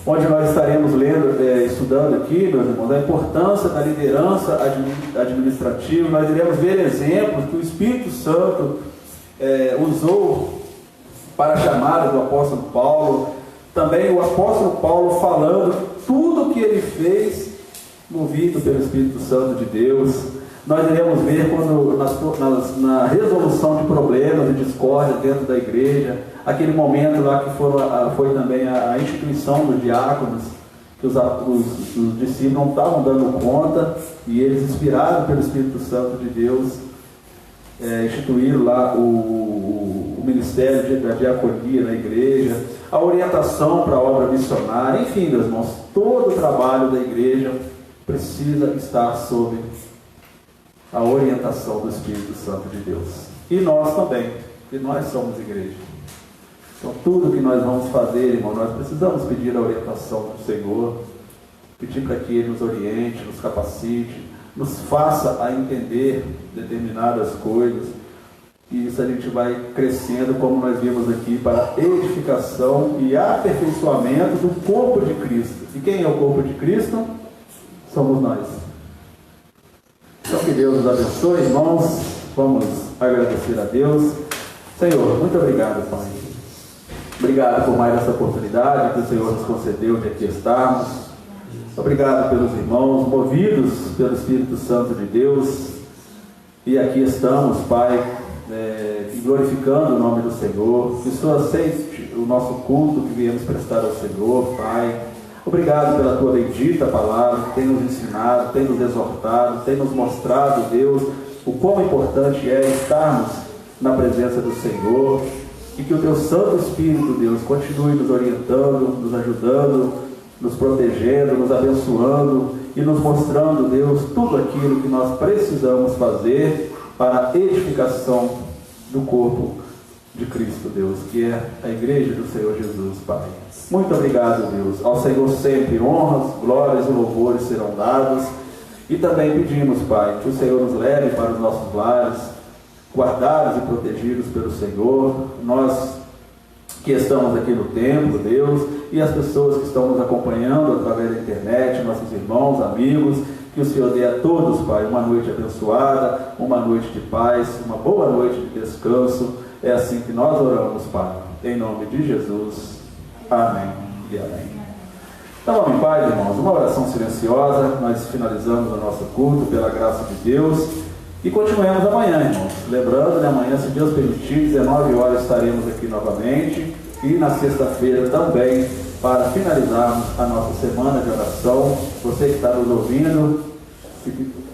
onde nós estaremos lendo, estudando aqui, meus irmãos, a importância da liderança administrativa. Nós iremos ver exemplos que o Espírito Santo usou para a chamada do apóstolo Paulo. Também o apóstolo Paulo falando tudo que ele fez, movido pelo Espírito Santo de Deus. Nós iremos ver quando na resolução de problemas e discórdia dentro da igreja, aquele momento lá que foi também a instituição dos diáconos, que os discípulos não estavam dando conta, e eles, inspirados pelo Espírito Santo de Deus, instituíram lá o ministério da diaconia na igreja, a orientação para a obra missionária, enfim, meus irmãos, todo o trabalho da igreja precisa estar sob a orientação do Espírito Santo de Deus. E nós também, porque nós somos igreja. Então, tudo que nós vamos fazer, irmão, nós precisamos pedir a orientação do Senhor, pedir para que Ele nos oriente, nos capacite, nos faça a entender determinadas coisas, e isso a gente vai crescendo, como nós vimos aqui, para a edificação e aperfeiçoamento do corpo de Cristo. E quem é o corpo de Cristo? Somos nós. Então, que Deus nos abençoe, irmãos. Vamos agradecer a Deus. Senhor, muito obrigado, Pai. Obrigado por mais essa oportunidade que o Senhor nos concedeu de aqui estarmos. Obrigado pelos irmãos, movidos pelo Espírito Santo de Deus. E aqui estamos, Pai, glorificando o nome do Senhor. Que o Senhor aceite o nosso culto que viemos prestar ao Senhor, Pai. Obrigado pela Tua bendita palavra, que tem nos ensinado, tem nos exortado, tem nos mostrado, Deus, o quão importante é estarmos na presença do Senhor. E que o Teu Santo Espírito, Deus, continue nos orientando, nos ajudando, nos protegendo, nos abençoando e nos mostrando, Deus, tudo aquilo que nós precisamos fazer para a edificação do corpo de Cristo, Deus, que é a igreja do Senhor Jesus, Pai. Muito obrigado, Deus. Ao Senhor sempre honras, glórias e louvores serão dados. E também pedimos, Pai, que o Senhor nos leve para os nossos lares, guardados e protegidos pelo Senhor. Nós que estamos aqui no templo, Deus, e as pessoas que estão nos acompanhando através da internet, nossos irmãos, amigos, que o Senhor dê a todos, Pai, uma noite abençoada, uma noite de paz, uma boa noite de descanso. É assim que nós oramos, Pai, em nome de Jesus. Amém e amém. Então vamos em paz, irmãos, uma oração silenciosa. Nós finalizamos o nosso culto pela graça de Deus e continuemos amanhã, irmãos. Lembrando, né, amanhã, se Deus permitir, 19 horas estaremos aqui novamente, e na sexta-feira também, para finalizarmos a nossa semana de oração. Você que está nos ouvindo,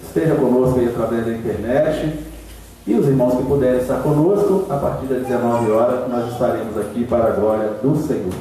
esteja conosco aí através da internet, e os irmãos que puderem estar conosco, a partir das 19 horas nós estaremos aqui para a glória do Senhor.